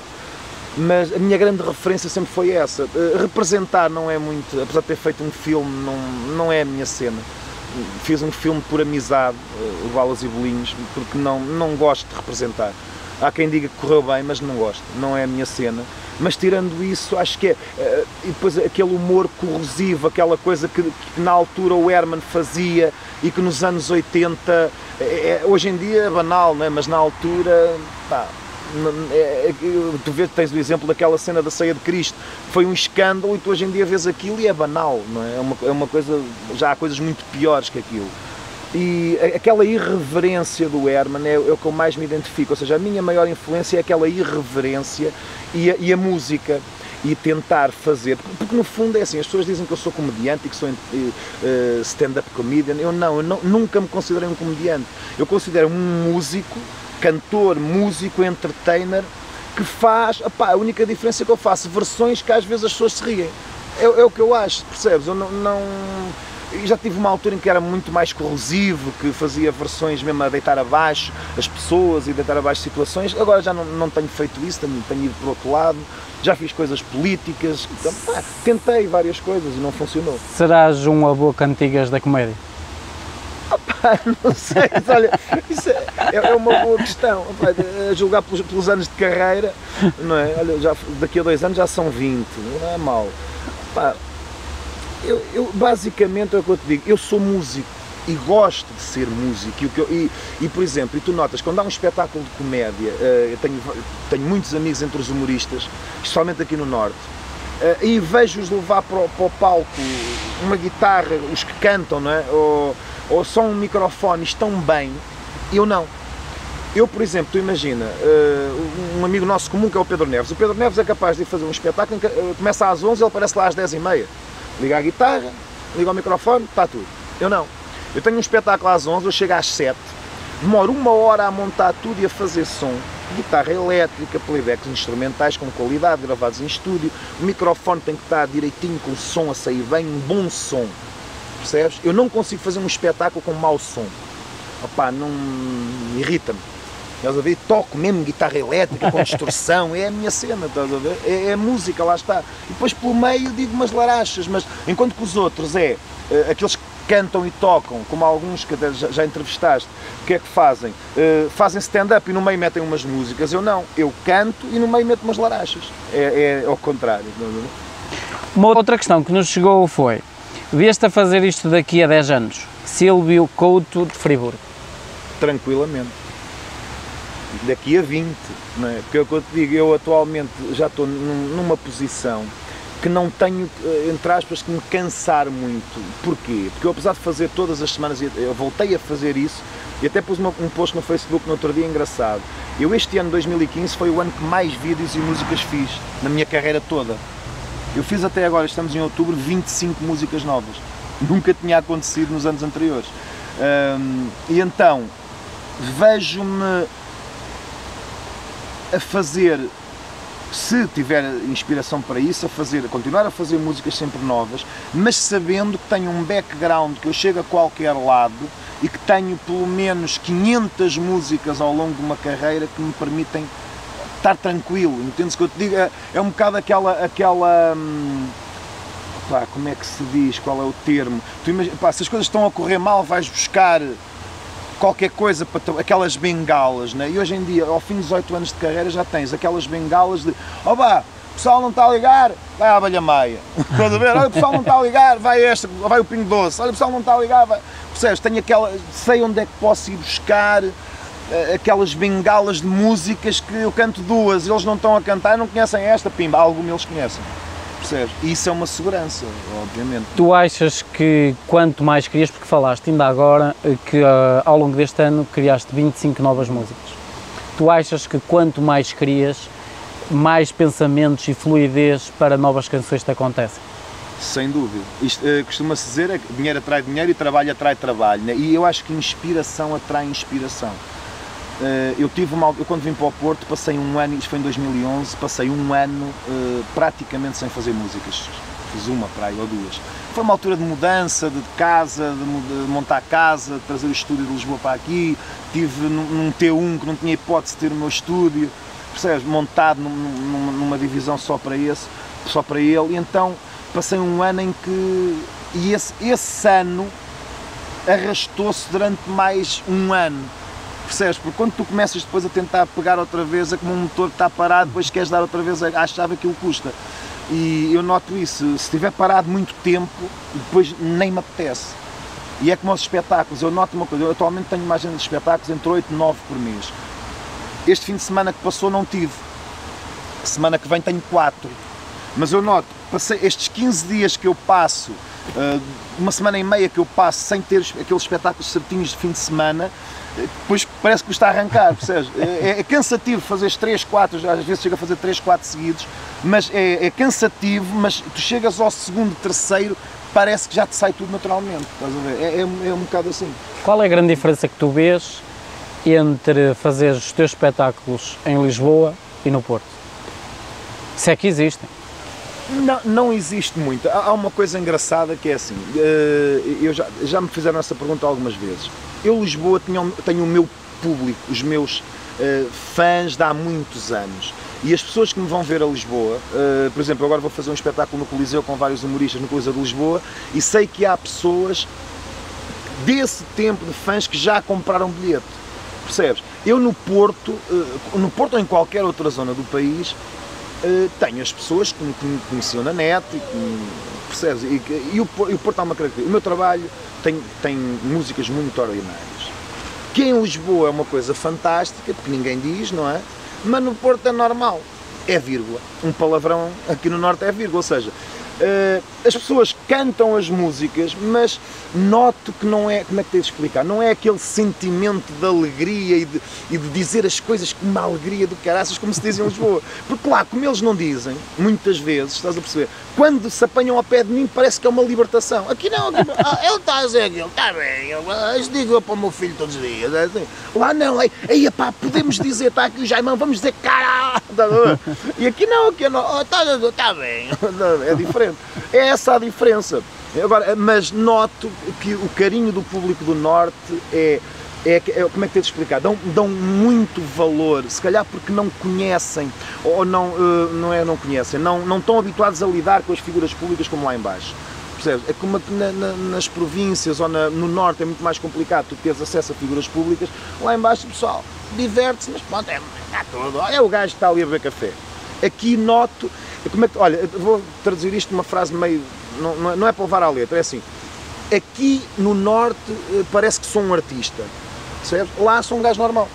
Mas a minha grande referência sempre foi essa. Representar não é muito, apesar de ter feito um filme, não é a minha cena. Fiz um filme por amizade, o Balas e Bolinhos, porque não gosto de representar. Há quem diga que correu bem, mas não gosto, não é a minha cena. Mas tirando isso, acho que é. E depois aquele humor corrosivo, aquela coisa que na altura o Herman fazia e que nos anos 80, hoje em dia é banal, não é? Mas na altura, pá, tu vês, tens o exemplo daquela cena da Ceia de Cristo, foi um escândalo e tu hoje em dia vês aquilo e é banal, não é? É uma coisa, já há coisas muito piores que aquilo. E aquela irreverência do Herman é o que eu mais me identifico, ou seja, a minha maior influência é aquela irreverência e a música, e tentar fazer, porque no fundo é assim, as pessoas dizem que eu sou comediante e que sou stand-up comedian, eu nunca me considerei um comediante, eu considero um músico, cantor, músico, entertainer, que faz, opá, a única diferença é que eu faço versões que às vezes as pessoas se riem, é o que eu acho, percebes? Eu já tive uma altura em que era muito mais corrosivo, que fazia versões mesmo a deitar abaixo as pessoas e deitar abaixo situações. Agora já não tenho feito isso, tenho ido para o outro lado, já fiz coisas políticas, então, tentei várias coisas e não funcionou. Serás um avô cantigas da comédia? Não sei, olha, isso é uma boa questão, a julgar pelos anos de carreira, não é? Olha, daqui a 2 anos já são 20, não é mau. Eu basicamente é o que eu te digo, eu sou músico e gosto de ser músico e por exemplo, e tu notas, quando há um espetáculo de comédia, eu tenho muitos amigos entre os humoristas, especialmente aqui no Norte, e vejo-os levar para o palco uma guitarra, os que cantam, não é? Ou só um microfone, estão bem, eu não. Eu, por exemplo, tu imagina, um amigo nosso comum que é o Pedro Neves é capaz de fazer um espetáculo, começa às 11, ele aparece lá às 10h30. Liga a guitarra, liga o microfone, está tudo. Eu não. Eu tenho um espetáculo às 11, eu chego às 7, demoro 1 hora a montar tudo e a fazer som. Guitarra elétrica, playbacks instrumentais com qualidade, gravados em estúdio. O microfone tem que estar direitinho, com o som a sair bem, um bom som. Percebes? Eu não consigo fazer um espetáculo com mau som. Opá, não irrita-me. Estás a ver? Toco mesmo guitarra elétrica, com distorção, é a minha cena, estás a ver? É música, lá está. E depois pelo meio digo umas larachas, mas enquanto que os outros aqueles que cantam e tocam, como alguns que já entrevistaste, o que é que fazem? Fazem stand-up e no meio metem umas músicas, eu não. Eu canto e no meio meto umas larachas. É ao contrário. Uma outra questão que nos chegou foi, vieste a fazer isto daqui a 10 anos? Silvio Couto de Friburgo. Tranquilamente. Daqui a 20, não é? Porque é o que eu te digo, eu atualmente já estou numa posição que não tenho, entre aspas, que me cansar muito. Porquê? Porque eu, apesar de fazer todas as semanas, eu voltei a fazer isso e até pus um post no Facebook no outro dia engraçado. Eu este ano, 2015, foi o ano que mais vídeos e músicas fiz na minha carreira toda. Eu fiz até agora, estamos em outubro, 25 músicas novas. Nunca tinha acontecido nos anos anteriores. E então, vejo-me a fazer, se tiver inspiração para isso, a continuar a fazer músicas sempre novas, mas sabendo que tenho um background, que eu chego a qualquer lado e que tenho pelo menos 500 músicas ao longo de uma carreira que me permitem estar tranquilo, entendes o que eu te digo? É um bocado aquela como é que se diz, qual é o termo? Tu imagina, se as coisas estão a correr mal, vais buscar qualquer coisa para aquelas bengalas, né? E hoje em dia, ao fim dos 8 anos de carreira, já tens aquelas bengalas de o pessoal não está a ligar, vai à abelha maia. Estás a ver? Olha, o pessoal não está a ligar, vai o Pingo Doce. Olha, o pessoal não está a ligar, vai. Percebes? Sei onde é que posso ir buscar aquelas bengalas de músicas que eu canto duas, eles não estão a cantar, não conhecem esta, pimba, alguma eles conhecem. Percebes? E isso é uma segurança, obviamente. Tu achas que quanto mais crias, porque falaste ainda agora que ao longo deste ano criaste 25 novas músicas, tu achas que quanto mais crias, mais pensamentos e fluidez para novas canções te acontecem? Sem dúvida. Isto costuma-se dizer que dinheiro atrai dinheiro e trabalho atrai trabalho, né? E eu acho que inspiração atrai inspiração. Eu quando vim para o Porto passei um ano, isto foi em 2011, passei um ano praticamente sem fazer músicas, fiz uma para aí ou duas. Foi uma altura de mudança, de casa, de montar casa, de trazer o estúdio de Lisboa para aqui, tive num T1 que não tinha hipótese de ter o meu estúdio, percebes, montado numa divisão só para ele, e então passei um ano em que, esse ano arrastou-se durante mais um ano. Percebes? Porque quando tu começas depois a tentar pegar outra vez, é como um motor que está parado, depois queres dar outra vez à chave, aquilo custa. E eu noto isso, se estiver parado muito tempo, depois nem me apetece. E é como aos espetáculos, eu noto uma coisa, eu atualmente tenho uma agenda de espetáculos entre 8 e 9 por mês. Este fim de semana que passou não tive, semana que vem tenho 4. Mas eu noto, passei estes 15 dias que eu passo, uma semana e meia que eu passo sem ter aqueles espetáculos certinhos de fim de semana, depois parece que custa a arrancar, percebes? É cansativo fazer 3, 4, às vezes chega a fazer 3, 4 seguidos, mas é cansativo, mas tu chegas ao segundo, terceiro, parece que já te sai tudo naturalmente, estás a ver? É um bocado assim. Qual é a grande diferença que tu vês entre fazer os teus espetáculos em Lisboa e no Porto? Se é que existem. Não existe muito. Há uma coisa engraçada que é assim, eu já me fizeram essa pergunta algumas vezes. Eu, Lisboa, tenho o meu público, os meus fãs de há muitos anos. E as pessoas que me vão ver a Lisboa, por exemplo, agora vou fazer um espetáculo no Coliseu com vários humoristas no Coliseu de Lisboa, e sei que há pessoas desse tempo de fãs que já compraram bilhete. Percebes? Eu no Porto ou em qualquer outra zona do país, tenho as pessoas que me conheciam na net, percebes? E o Porto há uma característica. O meu trabalho tem músicas muito ordinárias. Que em Lisboa é uma coisa fantástica, porque ninguém diz, não é? Mas no Porto é normal. É vírgula. Um palavrão aqui no Norte é vírgula, ou seja, as pessoas cantam as músicas, mas noto que não é, como é que tenho de explicar, não é aquele sentimento de alegria e de dizer as coisas com uma alegria do caraças, como se diz em Lisboa. Porque lá, como eles não dizem, muitas vezes, estás a perceber, quando se apanham ao pé de mim parece que é uma libertação. Aqui não, ele está a dizer aquilo, está bem, eu digo para o meu filho todos os dias, é assim. Lá não, aí pá, podemos dizer, está aqui o Jaimão, vamos dizer caralho, e aqui não, está bem, é diferente. É essa a diferença. Agora, mas noto que o carinho do público do Norte como é que tenho de explicar? Dão muito valor, se calhar porque não conhecem, ou não conhecem, não estão habituados a lidar com as figuras públicas como lá em baixo. Percebes? É como nas províncias ou no Norte é muito mais complicado tu teres acesso a figuras públicas. Lá em baixo o pessoal diverte-se, mas pronto, é o gajo que está ali a beber café. Aqui noto, olha, eu vou traduzir isto numa frase meio, não é para levar à letra, é assim, aqui no Norte parece que sou um artista, percebes? Lá sou um gajo normal,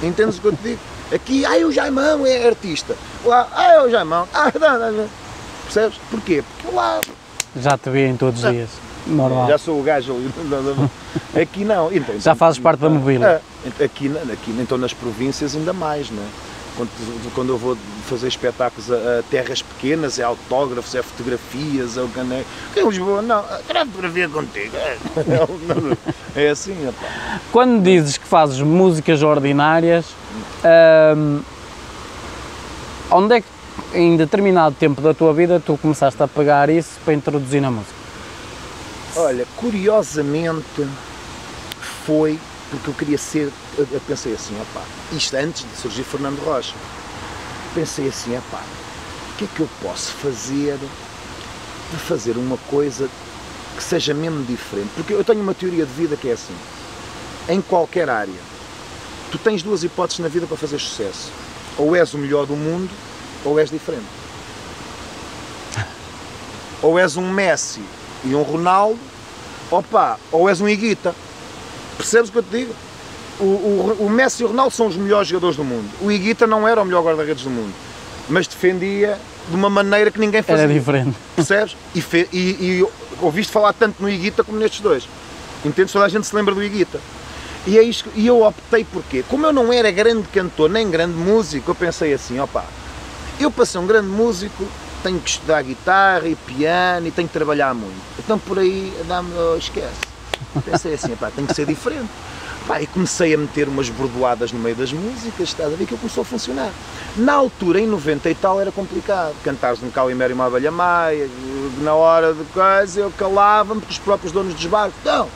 entendes o que eu te digo? Aqui, o Jaimão é artista, lá, é o Jaimão, percebes? Porquê? Porque lá... Já te veem todos os dias, normal. Já sou o gajo ali, aqui não. Então, já fazes parte da mobília. Aqui, então nas províncias ainda mais, não é? Quando eu vou fazer espetáculos a terras pequenas, é autógrafos, é fotografias, é o caneco. Aqui em Lisboa, não, quero fotografia contigo. É assim, rapaz. Quando dizes que fazes músicas ordinárias, onde é que em determinado tempo da tua vida tu começaste a pegar isso para introduzir na música? Olha, curiosamente foi porque eu queria ser, eu pensei assim, isto antes de surgir Fernando Rocha, pensei assim, o que é que eu posso fazer para fazer uma coisa que seja mesmo diferente? Porque eu tenho uma teoria de vida que é assim, em qualquer área, tu tens duas hipóteses na vida para fazer sucesso, ou és o melhor do mundo, ou és diferente. Ou és um Messi e um Ronaldo, ou és um Higuita. Percebes o que eu te digo? O Messi e o Ronaldo são os melhores jogadores do mundo. O Higuita não era o melhor guarda-redes do mundo, mas defendia de uma maneira que ninguém fazia. Era diferente. Percebes? E ouviste falar tanto no Higuita como nestes dois. Entendes? Toda a gente se lembra do Higuita. E é isto, e eu optei porquê? Como eu não era grande cantor nem grande músico, eu pensei assim, eu para ser um grande músico tenho que estudar guitarra e piano e tenho que trabalhar muito. Então por aí esquece. Pensei assim, tenho que ser diferente. E comecei a meter umas bordoadas no meio das músicas, estás a ver que aquilo começou a funcionar. Na altura, em 90 e tal, era complicado. Cantares um Calimero e uma Abelha Maia, na hora de coisa, eu calava-me porque os próprios donos dos bares. Então,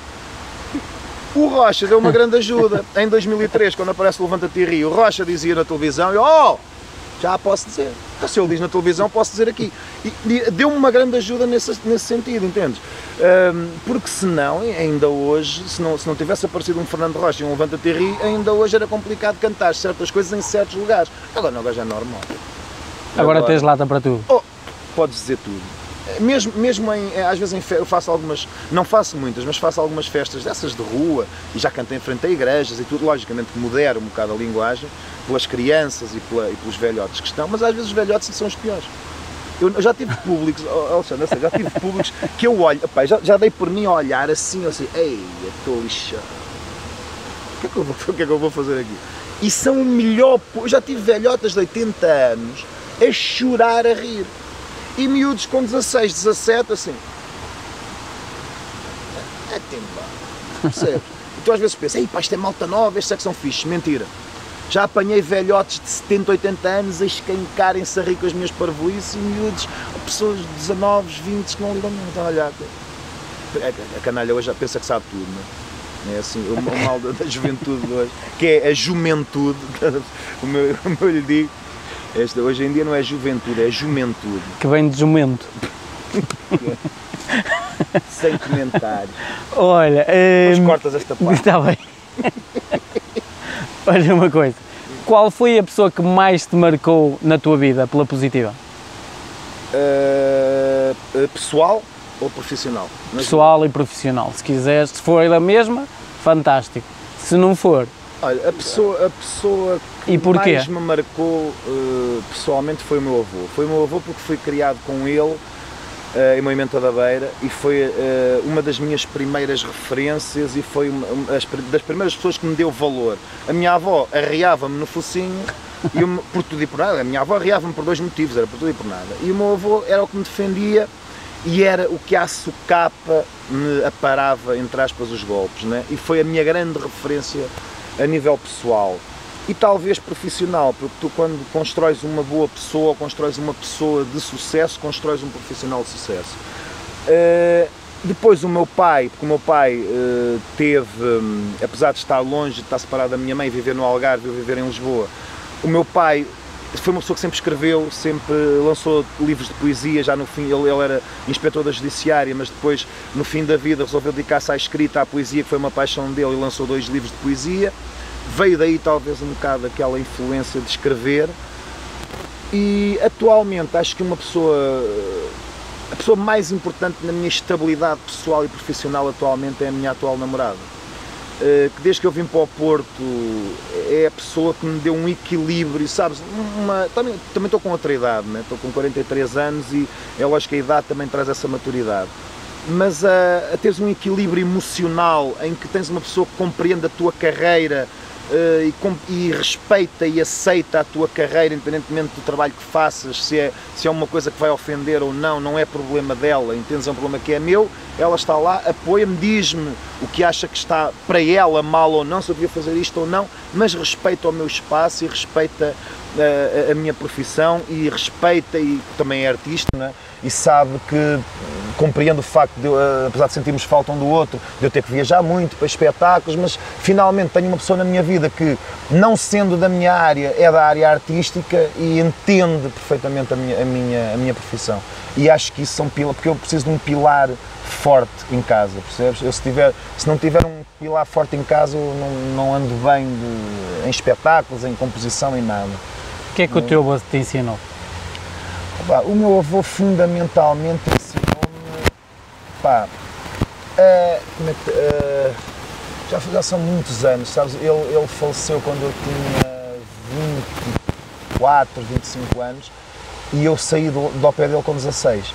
o Rocha deu uma grande ajuda. Em 2003, quando aparece o Levanta-te e Ri, o Rocha dizia na televisão, Já posso dizer. Então, se ele diz na televisão, posso dizer aqui. E deu-me uma grande ajuda nesse sentido, entendes? Porque senão, ainda hoje, se não tivesse aparecido um Fernando Rocha e um Levanta-te e Ri, ainda hoje era complicado cantar certas coisas em certos lugares. Agora não, já é normal. Agora tens lata para tudo. Oh, podes dizer tudo. Mesmo às vezes eu faço algumas, não faço muitas, mas faço algumas festas dessas de rua e já cantei em frente a igrejas e tudo, logicamente que modero um bocado a linguagem pelas crianças e pelos velhotes que estão, mas às vezes os velhotes são os piores. Eu já tive públicos, Alexandre, já tive públicos que eu olho, opa, já dei por mim a olhar assim, ei, eu estou lixado, o que é que eu vou fazer aqui? E são o melhor, eu já tive velhotas de 80 anos a chorar, a rir. E miúdos com 16, 17, assim. É tempo, percebes? E tu às vezes pensas, pá, isto é malta nova, estes é que são fixes. Mentira. Já apanhei velhotes de 70, 80 anos a escancarem-se a rir com as minhas parvoíces e miúdos, pessoas de 19, 20 que não ligam nenhum. Então, olha, a canalha hoje já pensa que sabe tudo, não é? É assim, o mal da juventude de hoje, que é a jumentude, como eu lhe digo. Hoje em dia não é juventude, é jumentude. Que vem de jumento. Sem comentários. Olha... Mas cortas esta parte. Está bem. Olha uma coisa. Qual foi a pessoa que mais te marcou na tua vida, pela positiva? Pessoal ou profissional? Pessoal e profissional. Se quiseres, se for a mesma, fantástico. Se não for... Olha, a pessoa que mais me marcou pessoalmente foi o meu avô. Foi o meu avô porque fui criado com ele em Moimenta da Beira e foi uma das minhas primeiras referências e foi das primeiras pessoas que me deu valor. A minha avó arreava-me no focinho por tudo e por nada. A minha avó arreava-me por 2 motivos, era por tudo e por nada. E o meu avô era o que me defendia e era o que à socapa me aparava, entre aspas, os golpes, né? E foi a minha grande referência a nível pessoal e talvez profissional, porque tu quando constróis uma boa pessoa, constróis uma pessoa de sucesso, constróis um profissional de sucesso. Depois o meu pai, porque o meu pai teve, apesar de estar longe, de estar separado da minha mãe, viver no Algarve, eu viver em Lisboa, o meu pai foi uma pessoa que sempre escreveu, sempre lançou livros de poesia, já no fim, ele era inspetor da judiciária, mas depois, no fim da vida, resolveu dedicar-se à escrita, à poesia, que foi uma paixão dele, e lançou 2 livros de poesia. Veio daí talvez um bocado aquela influência de escrever. E atualmente acho que a pessoa mais importante na minha estabilidade pessoal e profissional atualmente é a minha atual namorada. Que desde que eu vim para o Porto é a pessoa que me deu um equilíbrio, sabes? Também estou com outra idade, né? Estou com 43 anos e é lógico que a idade também traz essa maturidade. Mas a teres um equilíbrio emocional em que tens uma pessoa que compreende a tua carreira e respeita e aceita a tua carreira, independentemente do trabalho que faças, se é uma coisa que vai ofender ou não, não é problema dela, entendes? É um problema que é meu, ela está lá, apoia-me, diz-me o que acha que está para ela mal ou não, se eu devia fazer isto ou não, mas respeita o meu espaço e respeita a minha profissão e respeita, e também é artista, não é? E sabe que compreendo o facto de, apesar de sentirmos falta um do outro, de eu ter que viajar muito para espetáculos, mas finalmente tenho uma pessoa na minha vida que, não sendo da minha área, é da área artística e entende perfeitamente a minha profissão. E acho que isso são pilares, porque eu preciso de um pilar forte em casa, percebes? Eu se não tiver um pilar forte em casa, eu não ando bem em espetáculos, em composição, em nada. O que é que o teu avô te ensinou? O meu avô fundamentalmente ensinou-me, já são muitos anos, sabes? Ele faleceu quando eu tinha 24, 25 anos e eu saí do pé dele com 16.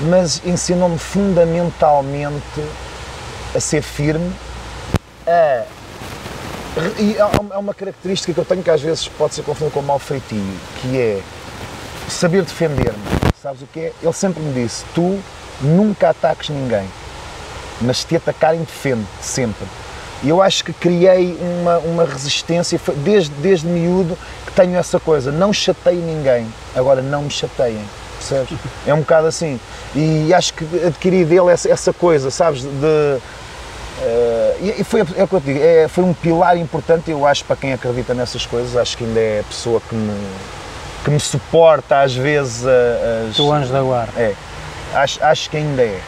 Mas ensinou-me fundamentalmente a ser firme, e há uma característica que eu tenho que às vezes pode ser confundida com mau feitio, que é saber defender-me. Sabes o que é? Ele sempre me disse, tu nunca ataques ninguém, mas se te atacarem, defende-te, sempre. E eu acho que criei uma resistência, desde miúdo, que tenho essa coisa, não chatei ninguém, agora não me chateiem, percebes? É um bocado assim. E acho que adquiri dele essa coisa, sabes, e foi, é o que eu te digo, foi um pilar importante, eu acho, para quem acredita nessas coisas, acho que ainda é a pessoa que que me suporta às vezes Tu anjo da guarda. É, acho que ainda é.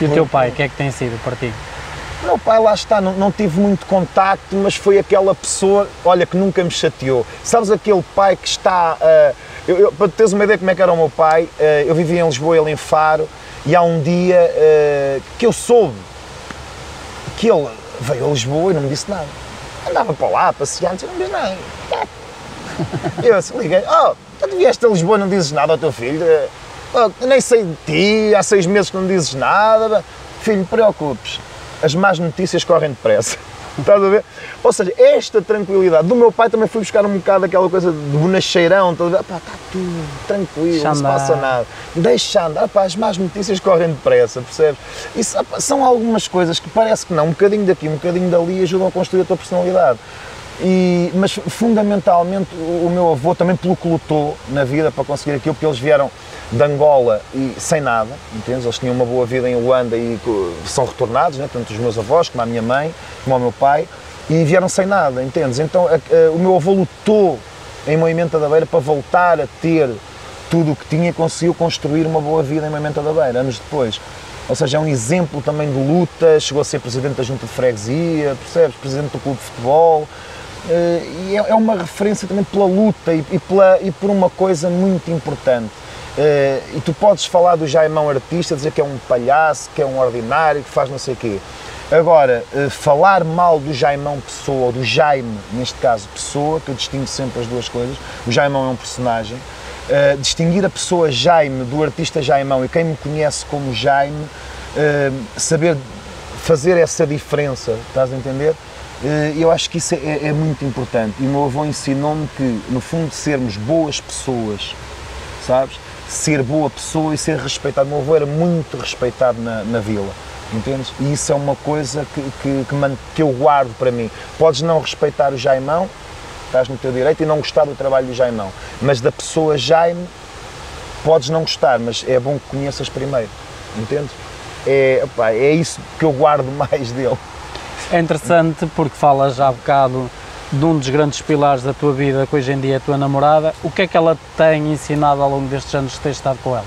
E o teu pai, o que é que tem sido para ti? O meu pai, lá está, não tive muito contacto, mas foi aquela pessoa, olha, que nunca me chateou. Sabes aquele pai que está... para teres uma ideia como é que era o meu pai, eu vivia em Lisboa, ele em Faro, e há um dia que eu soube que ele veio a Lisboa e não me disse nada. Andava para lá, passeando, não me disse nada. Eu assim, liguei, tu vieste a Lisboa e não dizes nada ao teu filho? Nem sei de ti, há 6 meses que não dizes nada. Filho, não te preocupes, as más notícias correm depressa. Estás a ver? Ou seja, esta tranquilidade do meu pai também foi buscar um bocado aquela coisa de bonacheirão, estás a ver? Pá, está tudo tranquilo, não se passa nada. Deixa andar, pá, as más notícias correm depressa, percebes? Isso, são algumas coisas que parece que não, um bocadinho daqui, um bocadinho dali, ajudam a construir a tua personalidade. Mas fundamentalmente o meu avô também pelo que lutou na vida para conseguir aquilo, porque eles vieram de Angola e sem nada, entendes? Eles tinham uma boa vida em Luanda e são retornados, né? Tanto os meus avós, como a minha mãe, como o meu pai, e vieram sem nada, entendes? Então o meu avô lutou em Moimenta da Beira para voltar a ter tudo o que tinha e conseguiu construir uma boa vida em Moimenta da Beira, anos depois. Ou seja, é um exemplo também de luta, chegou a ser presidente da junta de freguesia, percebes? Presidente do clube de futebol, e é uma referência também pela luta e por uma coisa muito importante. E tu podes falar do Jaimão artista, dizer que é um palhaço, que é um ordinário, que faz não sei o quê. Agora, falar mal do Jaimão Pessoa, ou do Jaime, neste caso Pessoa, que eu distingo sempre as duas coisas, o Jaimão é um personagem, distinguir a pessoa Jaime do artista Jaimão e quem me conhece como Jaime, saber fazer essa diferença, estás a entender? Eu acho que isso é muito importante e o meu avô ensinou-me que, no fundo, sermos boas pessoas, sabes? Ser boa pessoa e ser respeitado. O meu avô era muito respeitado na vila, entendes? E isso é uma coisa que eu guardo para mim. Podes não respeitar o Jaimão, estás no teu direito, e não gostar do trabalho do Jaimão, mas da pessoa Jaime podes não gostar, mas é bom que conheças primeiro, entendes? É isso que eu guardo mais dele. É interessante porque falas já há bocado de um dos grandes pilares da tua vida, que hoje em dia é a tua namorada. O que é que ela tem ensinado ao longo destes anos que tens estado com ela?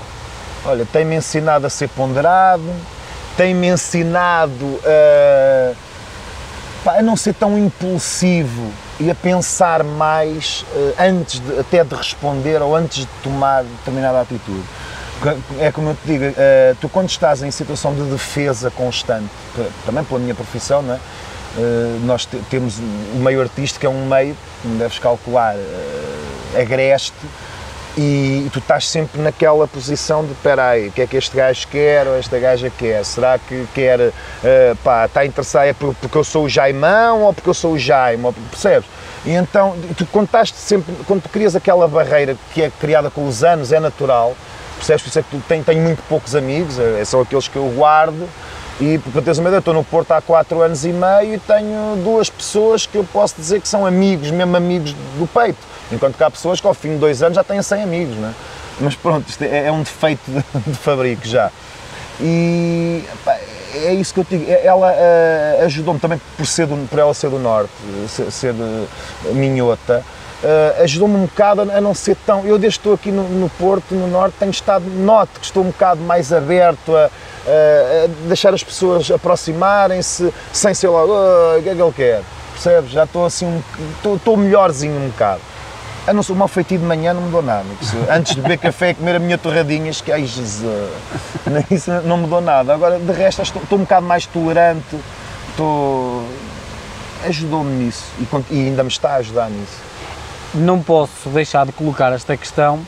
Olha, tem-me ensinado a ser ponderado, tem-me ensinado a não ser tão impulsivo e a pensar mais antes até de responder ou antes de tomar determinada atitude. É como eu te digo, tu quando estás em situação de defesa constante, também pela minha profissão, não é? Nós temos o meio artístico, é um meio, como deves calcular, agreste, e tu estás sempre naquela posição de espera aí, o que é que este gajo quer ou esta gaja quer? Será que quer, está interessado porque eu sou o Jaimão ou porque eu sou o Jaime, percebes? E então, quando tu crias aquela barreira que é criada com os anos, é natural, percebes? Por isso é que tenho muito poucos amigos, são aqueles que eu guardo. E para teres uma ideia, estou no Porto há 4 anos e meio e tenho 2 pessoas que eu posso dizer que são amigos, mesmo amigos do peito. Enquanto que há pessoas que ao fim de 2 anos já têm 100 amigos, não é? Mas pronto, isto é um defeito de fabrico já. E é isso que eu digo, ela ajudou-me também por ela ser do Norte, ser minhota. Ajudou-me um bocado a não ser tão... Eu desde que estou aqui no Porto, no Norte, tenho estado, noto que estou um bocado mais aberto a deixar as pessoas aproximarem-se sem ser logo, o que é que ele quer, percebes? Já estou assim, estou melhorzinho um bocado. A não ser o mau feitio de manhã não mudou nada. Antes de beber café e comer a minha torradinha, que ai Jesus, isso não mudou nada. Agora, de resto, estou um bocado mais tolerante, ajudou-me nisso e ainda me está a ajudar nisso. Não posso deixar de colocar esta questão,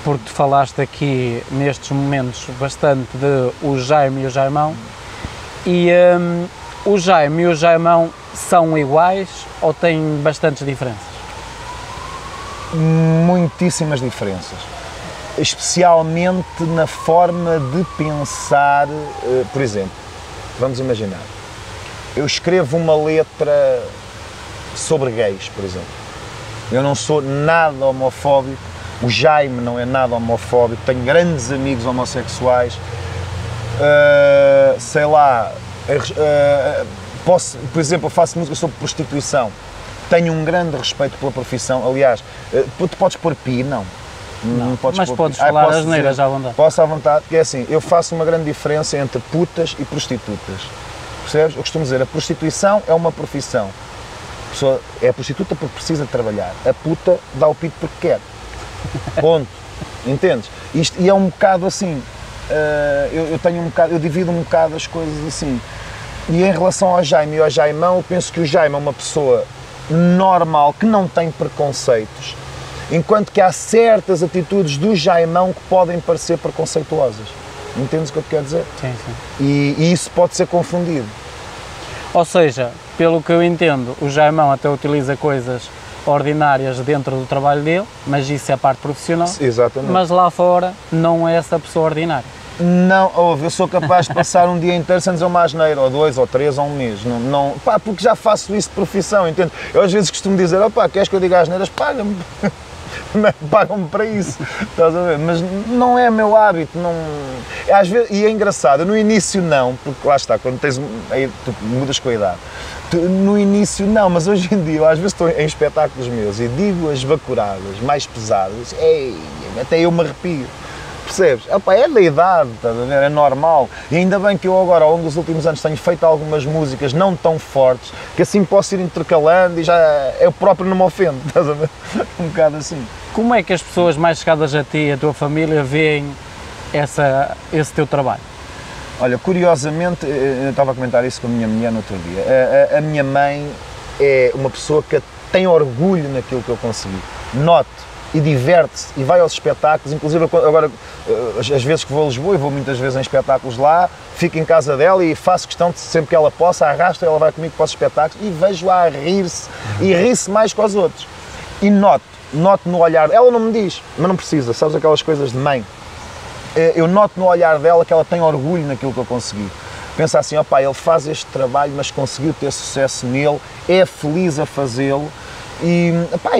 porque tu falaste aqui nestes momentos bastante de o Jaime e o Jaimão, e o Jaime e o Jaimão são iguais ou têm bastantes diferenças? Muitíssimas diferenças, especialmente na forma de pensar. Por exemplo, vamos imaginar, eu escrevo uma letra sobre gays, por exemplo. Eu não sou nada homofóbico, o Jaime não é nada homofóbico, tenho grandes amigos homossexuais, sei lá, por exemplo, eu faço música sobre prostituição, tenho um grande respeito pela profissão, aliás, tu podes pôr pi? Não. Não podes mas pôr podes pi. falar Posso asneiras dizer, à vontade. Posso à vontade, porque é assim, eu faço uma grande diferença entre putas e prostitutas. Percebes? Eu costumo dizer, a prostituição é uma profissão. A pessoa é prostituta porque precisa de trabalhar. A puta dá o pito porque quer. Ponto. Entendes? E é um bocado assim, eu divido um bocado as coisas assim. E em relação ao Jaime e ao Jaimão, eu penso que o Jaime é uma pessoa normal, que não tem preconceitos, enquanto que há certas atitudes do Jaimão que podem parecer preconceituosas. Entendes o que eu te quero dizer? Sim, sim. E isso pode ser confundido. Ou seja, pelo que eu entendo, o Jaimão até utiliza coisas ordinárias dentro do trabalho dele, mas isso é a parte profissional. Exatamente. Mas lá fora não é essa pessoa ordinária. Não, eu sou capaz de passar um dia inteiro sem dizer uma asneira, ou 2, ou 3, ou um mês. Pá, porque já faço isso de profissão, entende? Eu às vezes costumo dizer, opá, queres que eu diga asneiras? Paga-me. Pagam-me para isso, estás a ver? Mas não é meu hábito, não... Às vezes, e é engraçado, no início não, porque lá está, quando tens... Aí tu mudas com a idade. No início não, mas hoje em dia, eu, às vezes estou em espetáculos meus e digo as bacuradas mais pesadas, até eu me arrepio. Percebes? Opa, é da idade, estás a ver? É normal. E ainda bem que eu agora, ao longo dos últimos anos, tenho feito algumas músicas não tão fortes, que assim posso ir intercalando e já eu próprio não me ofendo, estás a ver? Um bocado assim. Como é que as pessoas mais chegadas a ti, a tua família, veem esse teu trabalho? Olha, curiosamente, eu estava a comentar isso com a minha mulher no outro dia, a minha mãe é uma pessoa que tem orgulho naquilo que eu consegui. Note. E diverte-se e vai aos espetáculos, inclusive agora as vezes que vou a Lisboa e vou muitas vezes em espetáculos lá, fico em casa dela e faço questão de sempre que ela possa, arrasta, ela vai comigo para os espetáculos e vejo-a a rir-se e rir-se mais com os outros. E noto no olhar, ela não me diz, mas não precisa, sabes aquelas coisas de mãe? Eu noto no olhar dela que ela tem orgulho naquilo que eu consegui. Pensa assim, opá, ele faz este trabalho, mas conseguiu ter sucesso nele, é feliz a fazê-lo. E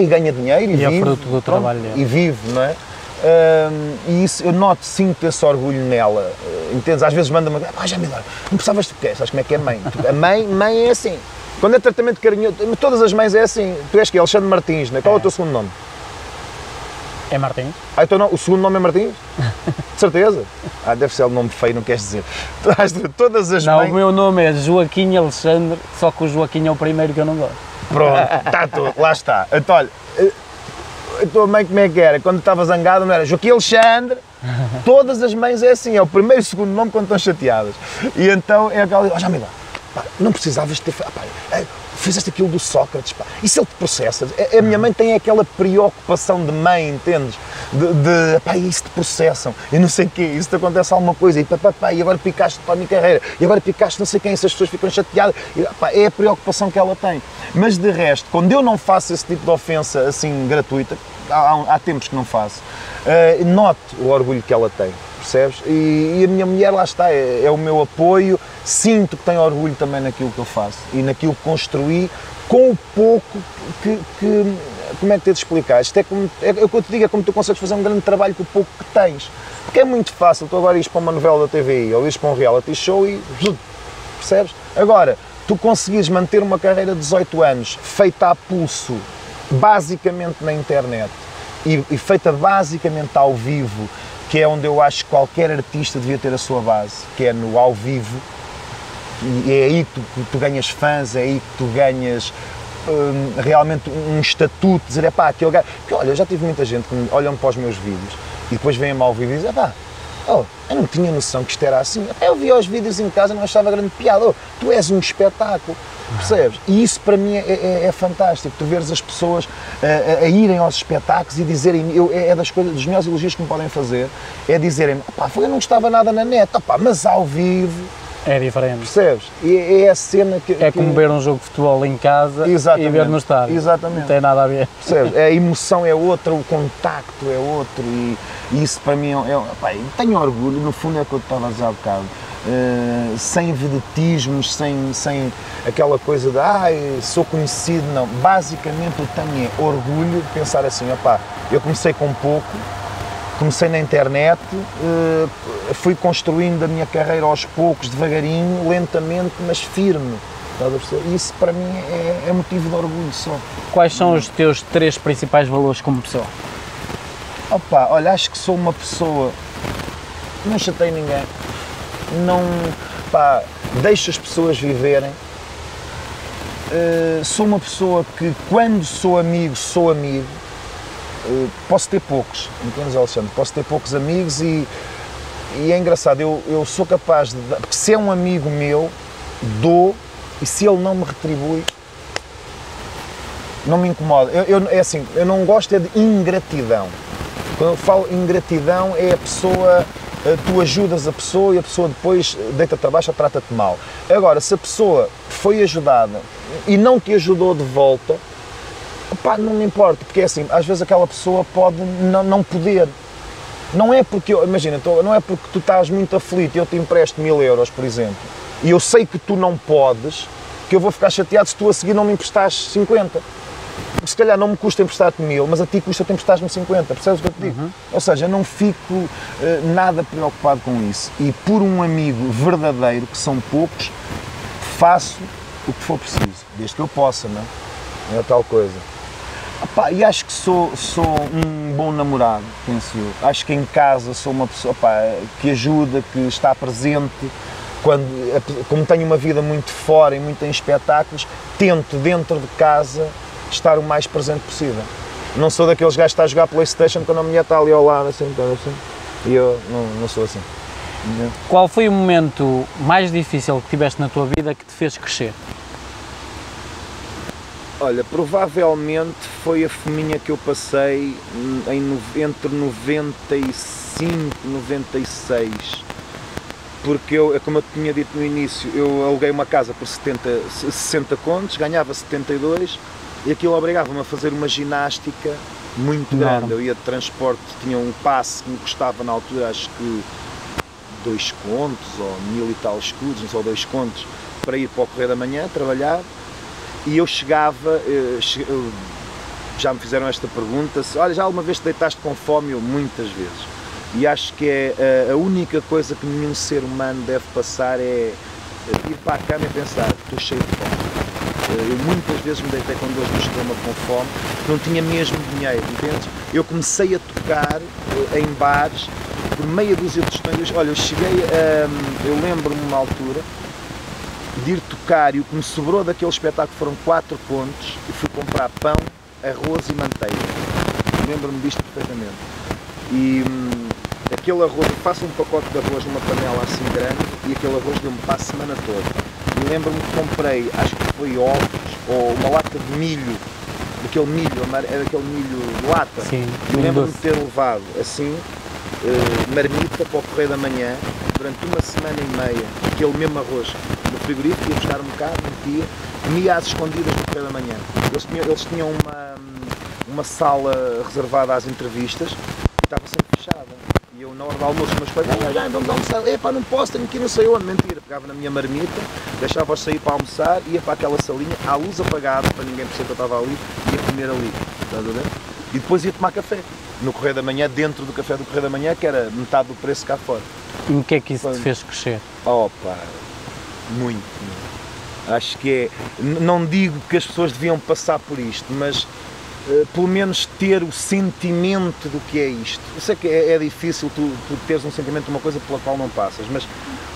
ganha dinheiro e vive. É fruto do trabalho dele. E vive, não é? E isso, eu sinto esse orgulho nela, entendes? Às vezes manda-me, já me dá, não precisavas de quê? Sabes como é que é mãe? A mãe é assim, quando é tratamento carinhoso, todas as mães é assim. Tu és que Alexandre Martins, né? Qual é o teu segundo nome? É Martins. Então o segundo nome é Martins? De certeza? Deve ser um nome feio, não queres dizer. Todas as mães... Não, o meu nome é Joaquim Alexandre, só que o Joaquim é o primeiro que eu não gosto. Pronto, está tudo, lá está. Então, olha, a tua mãe como é que era? Quando estava zangada, não era Joaquim Alexandre? Todas as mães é assim, é o primeiro e segundo nome quando estão chateadas. E então é aquela, já me dá, não precisavas de ter feito, fizeste aquilo do Sócrates, e se ele te processa? A minha mãe tem aquela preocupação de mãe, entendes? Isso te processam, e não sei o quê, isso te acontece alguma coisa, e agora picaste para a minha carreira, e agora picaste não sei quem, essas pessoas ficam chateadas, é a preocupação que ela tem. Mas de resto, quando eu não faço esse tipo de ofensa assim gratuita, há tempos que não faço, noto o orgulho que ela tem. Percebes? E a minha mulher, lá está, é o meu apoio, sinto que tem orgulho também naquilo que eu faço e naquilo que construí, com o pouco como é que te de explicar? Isto é o que eu te digo, é como tu consegues fazer um grande trabalho com o pouco que tens, porque é muito fácil, tu agora ires para uma novela da TVI ou ires para um reality show e, percebes? Agora, tu conseguires manter uma carreira de 18 anos, feita a pulso, basicamente na internet, e feita basicamente ao vivo, que é onde eu acho que qualquer artista devia ter a sua base, que é no ao vivo, e é aí que tu ganhas fãs, é aí que tu ganhas realmente um estatuto, dizer, aquele gajo... Porque, olha, eu já tive muita gente que olham para os meus vídeos e depois vêm-me ao vivo e dizem, eu não tinha noção que isto era assim, eu via os vídeos em casa e não achava grande piada, tu és um espetáculo. Percebes? E isso para mim é fantástico, tu veres as pessoas a irem aos espetáculos e dizerem, é dos melhores elogios que me podem fazer, é dizerem, eu não gostava nada na net, mas ao vivo... É diferente. Percebes? E é a cena que... É como ver um jogo de futebol em casa e ver no estádio. Exatamente. Não tem nada a ver. Percebes? A emoção é outra, o contacto é outro e isso para mim tenho orgulho, no fundo é o que eu estava a dizer há bocado. Sem vedetismos, sem aquela coisa de sou conhecido, não. Basicamente eu tenho orgulho de pensar assim, eu comecei com pouco, comecei na internet, fui construindo a minha carreira aos poucos, devagarinho, lentamente, mas firme. Isso para mim é motivo de orgulho só. Quais são os teus 3 principais valores como pessoa? Opa, olha, acho que sou uma pessoa, não chatei ninguém, não, pá, deixo as pessoas viverem. Sou uma pessoa que, quando sou amigo, posso ter poucos, entendes, Alexandre? Posso ter poucos amigos e é engraçado, eu sou capaz de dar, porque se é um amigo meu, dou, e se ele não me retribui, não me incomoda. É assim, eu não gosto é de ingratidão. Quando eu falo ingratidão, é a pessoa, tu ajudas a pessoa e a pessoa depois deita-te abaixo ou trata-te mal. Agora, se a pessoa foi ajudada e não te ajudou de volta, pá, não me importa, porque é assim, às vezes aquela pessoa pode não poder. Não é porque, imagina, não é porque tu estás muito aflito e eu te empresto 1000 euros, por exemplo, e eu sei que tu não podes, que eu vou ficar chateado se tu a seguir não me emprestares 50. Se calhar não me custa emprestar-te 1000, mas a ti custa-te emprestar-me 50, percebes o que eu te digo? Uhum. Ou seja, eu não fico nada preocupado com isso. E por um amigo verdadeiro, que são poucos, faço o que for preciso, desde que eu possa, não é tal coisa. Opá, e acho que sou um bom namorado, penso eu. Acho que em casa sou uma pessoa, opá, que ajuda, que está presente. Como tenho uma vida muito fora e muito em espetáculos, tento dentro de casa estar o mais presente possível. Não sou daqueles gajos que está a jogar PlayStation quando a mulher está ali ao lado, assim, e eu não sou assim. Qual foi o momento mais difícil que tiveste na tua vida que te fez crescer? Olha, provavelmente foi a fominha que eu passei entre 95 e 96, porque como eu tinha dito no início, eu aluguei uma casa por 60 contos, ganhava 72 e aquilo obrigava-me a fazer uma ginástica muito grande. Eu ia de transporte, tinha um passe que me custava na altura, acho que 2 contos ou 1000 e tal escudos, ou 2 contos, para ir para o Correio da Manhã trabalhar. E eu chegava, já me fizeram esta pergunta, olha, já alguma vez te deitaste com fome? Eu, muitas vezes. E acho que é a única coisa que nenhum ser humano deve passar é ir para a cama e pensar, estou cheio de fome. Eu muitas vezes me deitei com dores no estômago, com fome, não tinha mesmo dinheiro, entendes? Eu comecei a tocar em bares por meia dúzia de tostões. Olha, eu cheguei eu lembro-me numa altura de ir tocar e o que me sobrou daquele espetáculo foram 4 contos e fui comprar pão, arroz e manteiga. Lembro-me disto perfeitamente. E aquele arroz, eu faço um pacote de arroz numa panela assim grande e aquele arroz deu-me para a semana toda. E lembro-me que comprei, acho que foi ovos ou uma lata de milho, daquele milho, era aquele milho de lata. Sim, e lembro-me de ter levado assim, marmita para o Correio da Manhã, durante uma semana e meia, aquele mesmo arroz no frigorífico, ia buscar um bocado, metia, comia às escondidas no Correio da Manhã. Eles tinham uma sala reservada às entrevistas e estava sempre fechada. E eu, na hora do almoço, meus pais, já vamos almoçar, epá, não posso, tenho que ir não sei onde. Mentira, pegava na minha marmita, deixava-os sair para almoçar, ia para aquela salinha, à luz apagada, para ninguém perceber que eu estava ali, ia comer ali, estás a ver? E depois ia tomar café, no Correio da Manhã, dentro do café do Correio da Manhã, que era metade do preço cá fora. E o que é que isso te fez crescer? Opa, muito. Acho que é, não digo que as pessoas deviam passar por isto, mas pelo menos ter o sentimento do que é isto. Eu sei que é difícil tu teres um sentimento de uma coisa pela qual não passas, mas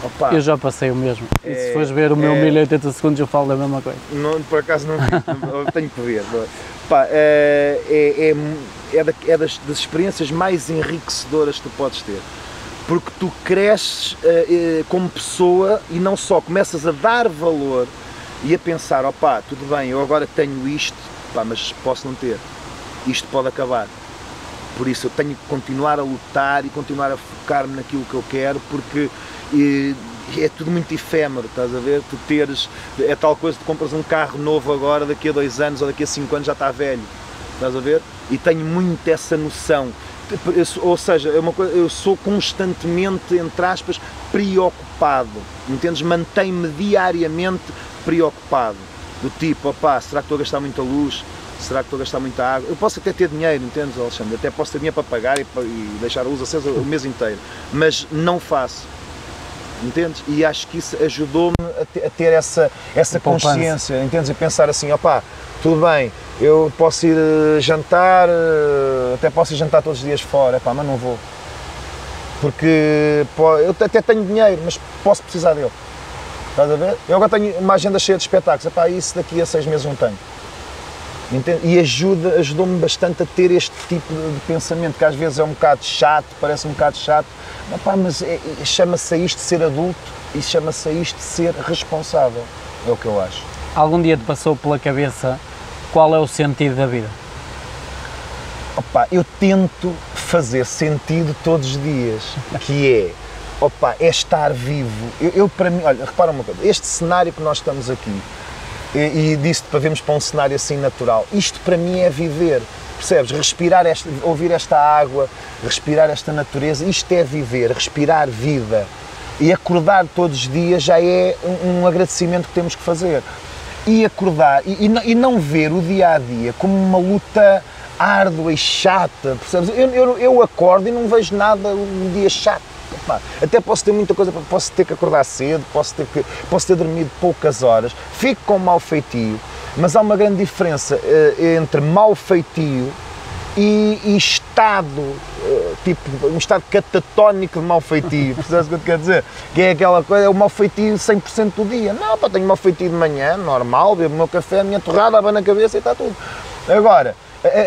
opa, eu já passei o mesmo. E se fores ver o meu 1080 segundos eu falo da mesma coisa. Não, por acaso não tenho que ver. Opa, das experiências mais enriquecedoras que tu podes ter. Porque tu cresces como pessoa e não só, começas a dar valor e a pensar, opá, tudo bem, eu agora tenho isto, pá, mas posso não ter, isto pode acabar. Por isso eu tenho que continuar a lutar e continuar a focar-me naquilo que eu quero, porque é tudo muito efêmero, estás a ver? Tu teres, é tal coisa, tu compras um carro novo agora, daqui a 2 anos ou daqui a 5 anos já está velho, estás a ver? E tenho muito essa noção. Ou seja, eu sou constantemente, entre aspas, preocupado, entendes? Mantenho-me diariamente preocupado, do tipo, opá, será que estou a gastar muita luz? Será que estou a gastar muita água? Eu posso até ter dinheiro, entendes, Alexandre? Até posso ter dinheiro para pagar e deixar a luz acesa o mês inteiro, mas não faço, entendes? E acho que isso ajudou-me a ter essa consciência, entendes? E pensar assim, opá, tudo bem, eu posso ir jantar, até posso ir jantar todos os dias fora, epá, mas não vou. Porque eu até tenho dinheiro, mas posso precisar dele. Estás a ver? Eu agora tenho uma agenda cheia de espetáculos, epá, isso daqui a 6 meses não tenho. Entende? E ajudou-me bastante a ter este tipo de pensamento, que às vezes é um bocado chato, parece um bocado chato, epá, mas chama-se a isto de ser adulto e chama-se a isto de ser responsável, é o que eu acho. Algum dia te passou pela cabeça qual é o sentido da vida? Opa, eu tento fazer sentido todos os dias, que é estar vivo. Eu para mim, olha, repara uma coisa, este cenário que nós estamos aqui, e disse para vermos para um cenário assim natural, isto para mim é viver, percebes? Respirar, ouvir esta água, respirar esta natureza, isto é viver, respirar vida. E acordar todos os dias já é um agradecimento que temos que fazer. E acordar, e não ver o dia-a-dia como uma luta árdua e chata, percebes? Eu acordo e não vejo nada um dia chato. Epá, até posso ter muita coisa, posso ter que acordar cedo, posso ter dormido poucas horas, fico com mau feitio, mas há uma grande diferença entre mau feitio e estado, tipo, um estado catatónico de mau feitio, percebes o que eu te quero dizer? Que é aquela coisa, é o mau feitio 100% do dia. Não, pá, tenho mau feitio de manhã, normal, bebo o meu café, a minha torrada, abano a cabeça e está tudo. Agora,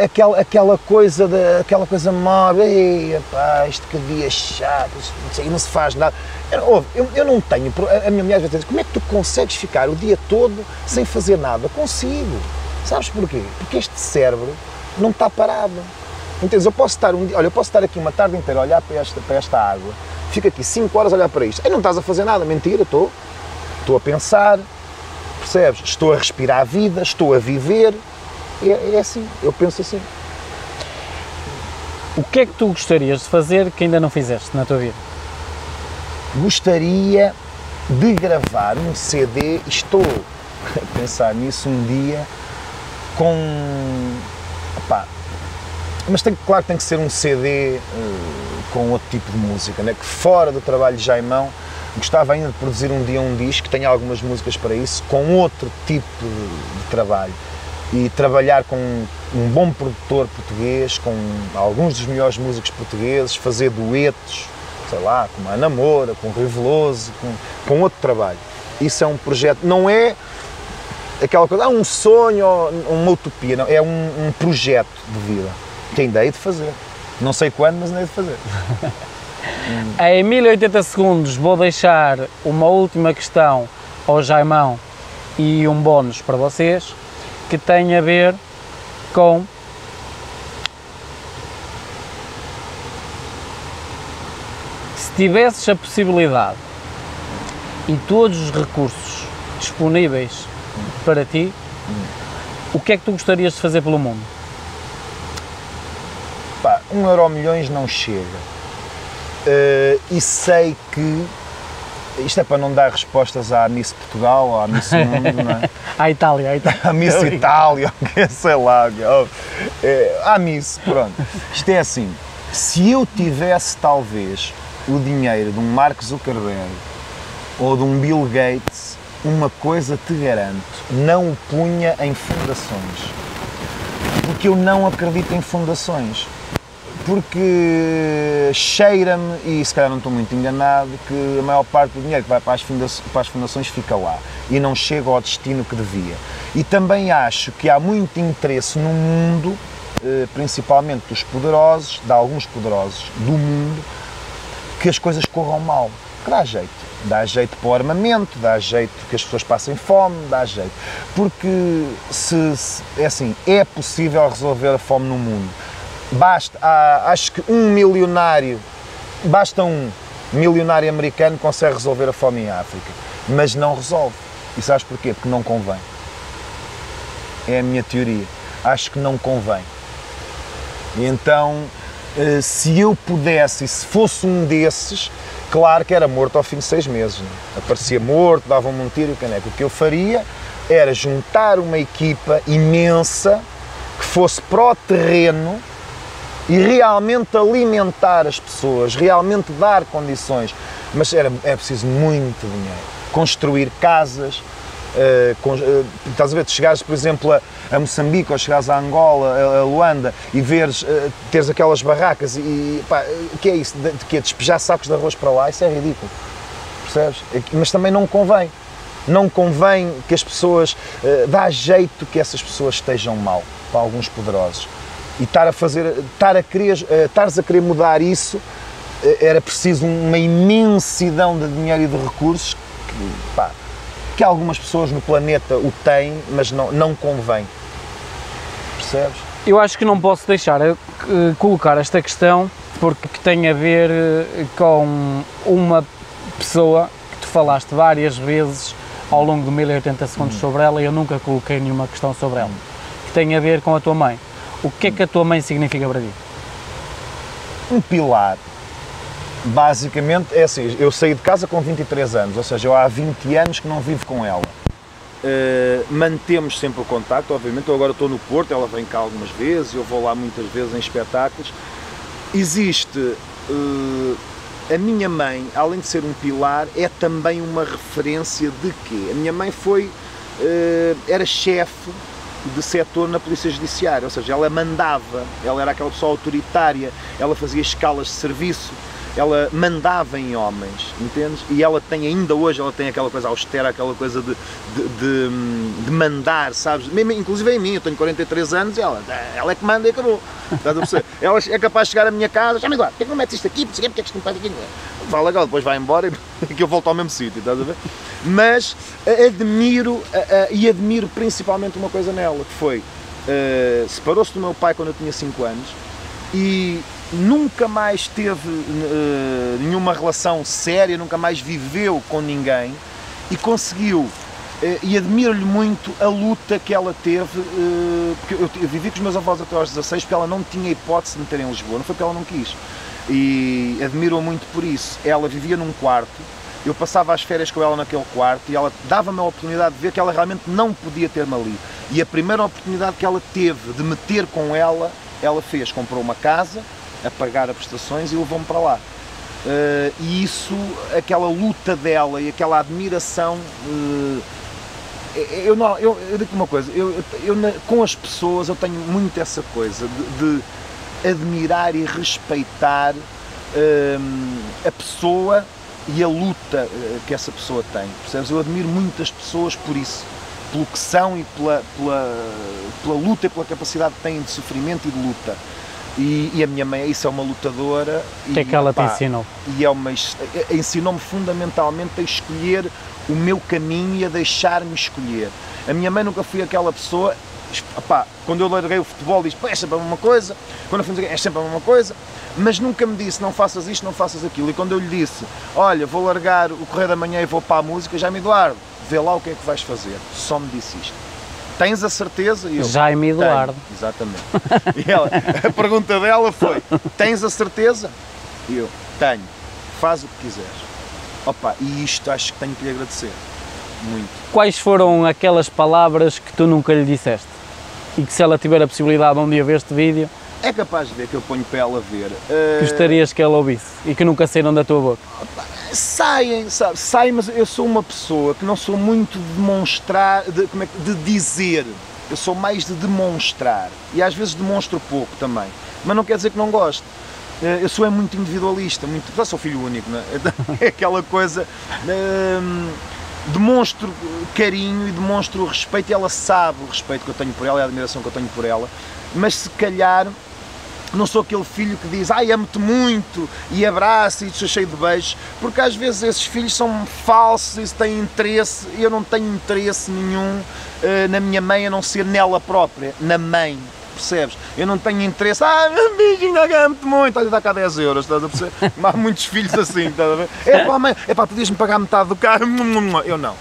aquela coisa móvel, pá, isto que dia chato, isso aí não se faz nada. Eu não tenho, a minha mulher às vezes diz, como é que tu consegues ficar o dia todo sem fazer nada? Consigo. Sabes porquê? Porque este cérebro não está parado. Entendes? Eu posso estar aqui uma tarde inteira a olhar para esta água, fico aqui 5 horas a olhar para isto, e não estás a fazer nada, mentira, estou a pensar, percebes? Estou a respirar a vida, estou a viver. É assim, eu penso assim. O que é que tu gostarias de fazer que ainda não fizeste na tua vida? Gostaria de gravar um CD, estou a pensar nisso um dia, mas claro que tem que ser um CD com outro tipo de música, né? Que fora do trabalho de Jaimão, gostava ainda de produzir um dia um disco que tenha algumas músicas para isso, com outro tipo de trabalho. E trabalhar com um bom produtor português, com alguns dos melhores músicos portugueses, fazer duetos, sei lá, com a Ana Moura, com o Rui Veloso, com outro trabalho. Isso é um projeto, não é aquela coisa, um sonho, uma utopia, não, é um projeto de vida, que ainda hei de fazer. Não sei quando, mas ainda hei de fazer. Em 1080 segundos vou deixar uma última questão ao Jaimão e um bónus para vocês, que tem a ver com se tivesses a possibilidade e todos os recursos disponíveis para ti, o que é que tu gostarias de fazer pelo mundo? Pá, 1€ não chega. E sei que isto é para não dar respostas à Miss Portugal ou à Miss Mundo, não é? À Itália. À Miss Itália, sei lá. À Miss, pronto. Isto é assim, se eu tivesse talvez o dinheiro de um Mark Zuckerberg ou de um Bill Gates, uma coisa te garanto, não o punha em fundações. Porque eu não acredito em fundações. Porque cheira-me, e se calhar não estou muito enganado, que a maior parte do dinheiro que vai para as fundações fica lá e não chega ao destino que devia. E também acho que há muito interesse no mundo, principalmente dos poderosos, de alguns poderosos do mundo, que as coisas corram mal. Que dá jeito. Dá jeito para o armamento, dá jeito que as pessoas passem fome, dá jeito. Porque é assim, é possível resolver a fome no mundo. Acho que basta um milionário americano consegue resolver a fome em África, mas não resolve. E sabes porquê? Porque não convém. É a minha teoria. Acho que não convém. E então, se eu pudesse, e se fosse um desses, claro que era morto ao fim de 6 meses. Não? Aparecia morto, dava-me um tiro e o caneco. O que eu faria era juntar uma equipa imensa que fosse para o terreno e realmente alimentar as pessoas, realmente dar condições, mas é preciso muito dinheiro. Construir casas, Estás a ver, tu chegares, por exemplo, a Moçambique, ou chegares a Angola, a Luanda, e teres aquelas barracas e pá, o que é isso? De despejar sacos de arroz para lá? Isso é ridículo, percebes? Mas também não convém. Não convém que as pessoas, dá jeito que essas pessoas estejam mal, para alguns poderosos. E estares a querer mudar isso, era preciso uma imensidão de dinheiro e de recursos que algumas pessoas no planeta o têm, mas não convém. Percebes? Eu acho que não posso deixar de colocar esta questão porque tem a ver com uma pessoa que tu falaste várias vezes ao longo de 1080 segundos sobre ela e eu nunca coloquei nenhuma questão sobre ela, que tem a ver com a tua mãe. O que é que a tua mãe significa para ti? Um pilar. Basicamente, é assim, eu saí de casa com 23 anos, ou seja, eu há 20 anos que não vivo com ela. Mantemos sempre o contacto, obviamente, eu agora estou no Porto, ela vem cá algumas vezes, eu vou lá muitas vezes em espetáculos. Existe, a minha mãe, além de ser um pilar, é também uma referência de quê? A minha mãe era chefe de setor na Polícia Judiciária, ou seja, ela mandava, ela era aquela pessoa autoritária, ela fazia escalas de serviço, ela mandava em homens, entendes? E ela tem, ainda hoje, ela tem aquela coisa austera, aquela coisa de mandar, sabes? Inclusive em mim, eu tenho 43 anos e ela é que manda e acabou. Estás a perceber? Ela é capaz de chegar à minha casa, já me Eduardo, porquê que não metes isto aqui? Porquê que isto não faz aqui? Vá legal, depois vai embora e que eu volto ao mesmo sítio, estás a ver? Mas admiro principalmente uma coisa nela, que foi, separou-se do meu pai quando eu tinha 5 anos e nunca mais teve nenhuma relação séria, nunca mais viveu com ninguém e conseguiu, e admiro-lhe muito a luta que ela teve, porque eu vivi com os meus avós até aos 16 porque ela não tinha hipótese de meter em Lisboa, não foi porque ela não quis, e admiro-a muito por isso. Ela vivia num quarto, eu passava as férias com ela naquele quarto e ela dava-me a oportunidade de ver que ela realmente não podia ter-me ali, e a primeira oportunidade que ela teve de me ter com ela fez, comprou uma casa a pagar as prestações e levou-me para lá. E isso, aquela luta dela e aquela admiração, eu digo uma coisa, com as pessoas eu tenho muito essa coisa de admirar e respeitar a pessoa e a luta que essa pessoa tem, percebes? Eu admiro muitas pessoas por isso, pelo que são e pela luta e pela capacidade que têm de sofrimento e de luta. E a minha mãe, isso é uma lutadora. O que é que ela te ensinou? E ensinou-me fundamentalmente a escolher o meu caminho e a deixar-me escolher. A minha mãe nunca foi aquela pessoa, quando eu larguei o futebol, diz, é sempre a mesma coisa, quando eu fui é sempre a mesma coisa, mas nunca me disse, não faças isto, não faças aquilo. E quando eu lhe disse, olha, vou largar o Correio da Manhã e vou para a música, Jaime Eduardo, vê lá o que é que vais fazer. Só me disse isto. Tens a certeza? E eu, Jaime Eduardo. Tenho. Exatamente. E ela, a pergunta dela foi, tens a certeza? E eu, tenho. Faz o que quiseres. E isto acho que tenho que lhe agradecer. Muito. Quais foram aquelas palavras que tu nunca lhe disseste? E que se ela tiver a possibilidade de um dia ver este vídeo... É capaz de ver, que eu ponho para ela ver. Gostarias que ela ouvisse e que nunca saíram da tua boca? Saem, mas eu sou uma pessoa que não sou muito de demonstrar, de dizer, eu sou mais de demonstrar, e às vezes demonstro pouco também, mas não quer dizer que não gosto. Eu sou muito individualista, já sou filho único, não é? É aquela coisa, demonstro carinho e demonstro respeito, e ela sabe o respeito que eu tenho por ela e a admiração que eu tenho por ela, mas se calhar não sou aquele filho que diz, amo-te muito, e abraça e estou cheio de beijos, porque às vezes esses filhos são falsos e têm interesse, e eu não tenho interesse nenhum na minha mãe, a não ser nela própria, na mãe, percebes? Eu não tenho interesse, beijinho, amo-te muito, olha, dá cá 10 euros, estás a perceber? Há muitos filhos assim, estás a ver? Mãe, podias-me pagar metade do carro, eu não,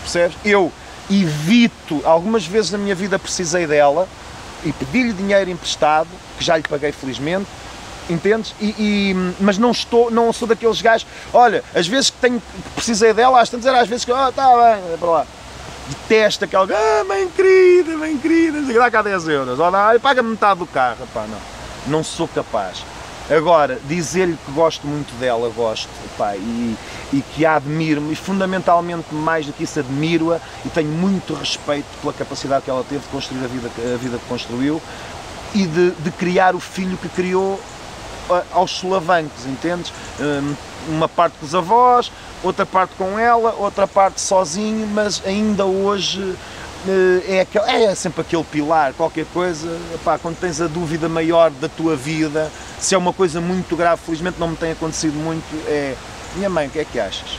percebes? Eu evito, algumas vezes na minha vida precisei dela, e pedi-lhe dinheiro emprestado, que já lhe paguei felizmente, entendes? Mas não sou daqueles gajos, olha, às vezes que precisei dela, às vezes que, está bem, é para lá. Detesto aquela, bem querida, dá cá 10 euros, olha, paga-me metade do carro, não sou capaz. Agora, dizer-lhe que gosto muito dela, gosto, pá, e que a admiro, e fundamentalmente mais do que isso admiro-a e tenho muito respeito pela capacidade que ela teve de construir a vida que construiu e de criar o filho que criou aos solavancos, entendes? Uma parte com os avós, outra parte com ela, outra parte sozinho, mas ainda hoje é sempre aquele pilar, qualquer coisa, pá, quando tens a dúvida maior da tua vida, se é uma coisa muito grave, felizmente não me tem acontecido muito, minha mãe, o que é que achas?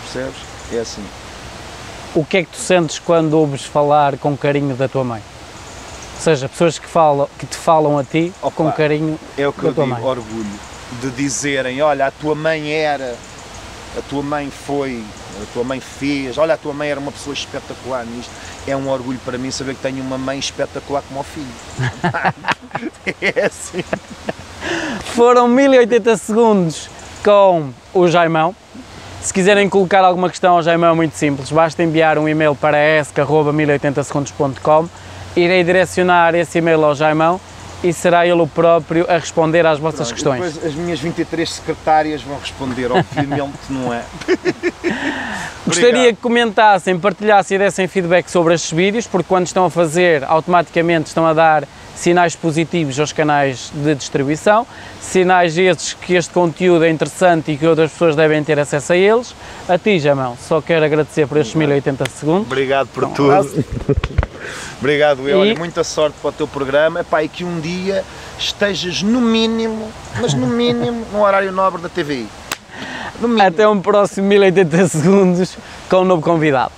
Percebes? É assim. O que é que tu sentes quando ouves falar com carinho da tua mãe? Ou seja, pessoas que te falam a ti com carinho é o que da eu tua digo, mãe. orgulho, de dizerem, olha, a tua mãe era, a tua mãe foi, a tua mãe fez, olha, a tua mãe era uma pessoa espetacular nisto. É um orgulho para mim saber que tenho uma mãe espetacular como o filho. É assim. Foram 1080 segundos com o Jaimão. Se quiserem colocar alguma questão ao Jaimão é muito simples, basta enviar um e-mail para esc@1080segundos.com, irei direcionar esse e-mail ao Jaimão e será ele o próprio a responder às vossas questões. Depois as minhas 23 secretárias vão responder, obviamente não é. Gostaria que comentassem, partilhassem e dessem feedback sobre estes vídeos, porque quando estão a fazer, automaticamente estão a dar sinais positivos aos canais de distribuição, sinais esses que este conteúdo é interessante e que outras pessoas devem ter acesso a eles. A ti, Jaimão, só quero agradecer por estes 1080 segundos. Obrigado por tudo. Obrigado, eu. Olha, muita sorte para o teu programa, epá, e que um dia estejas no mínimo, mas no mínimo, no horário nobre da TVI. Até um próximo 1080 segundos com um novo convidado.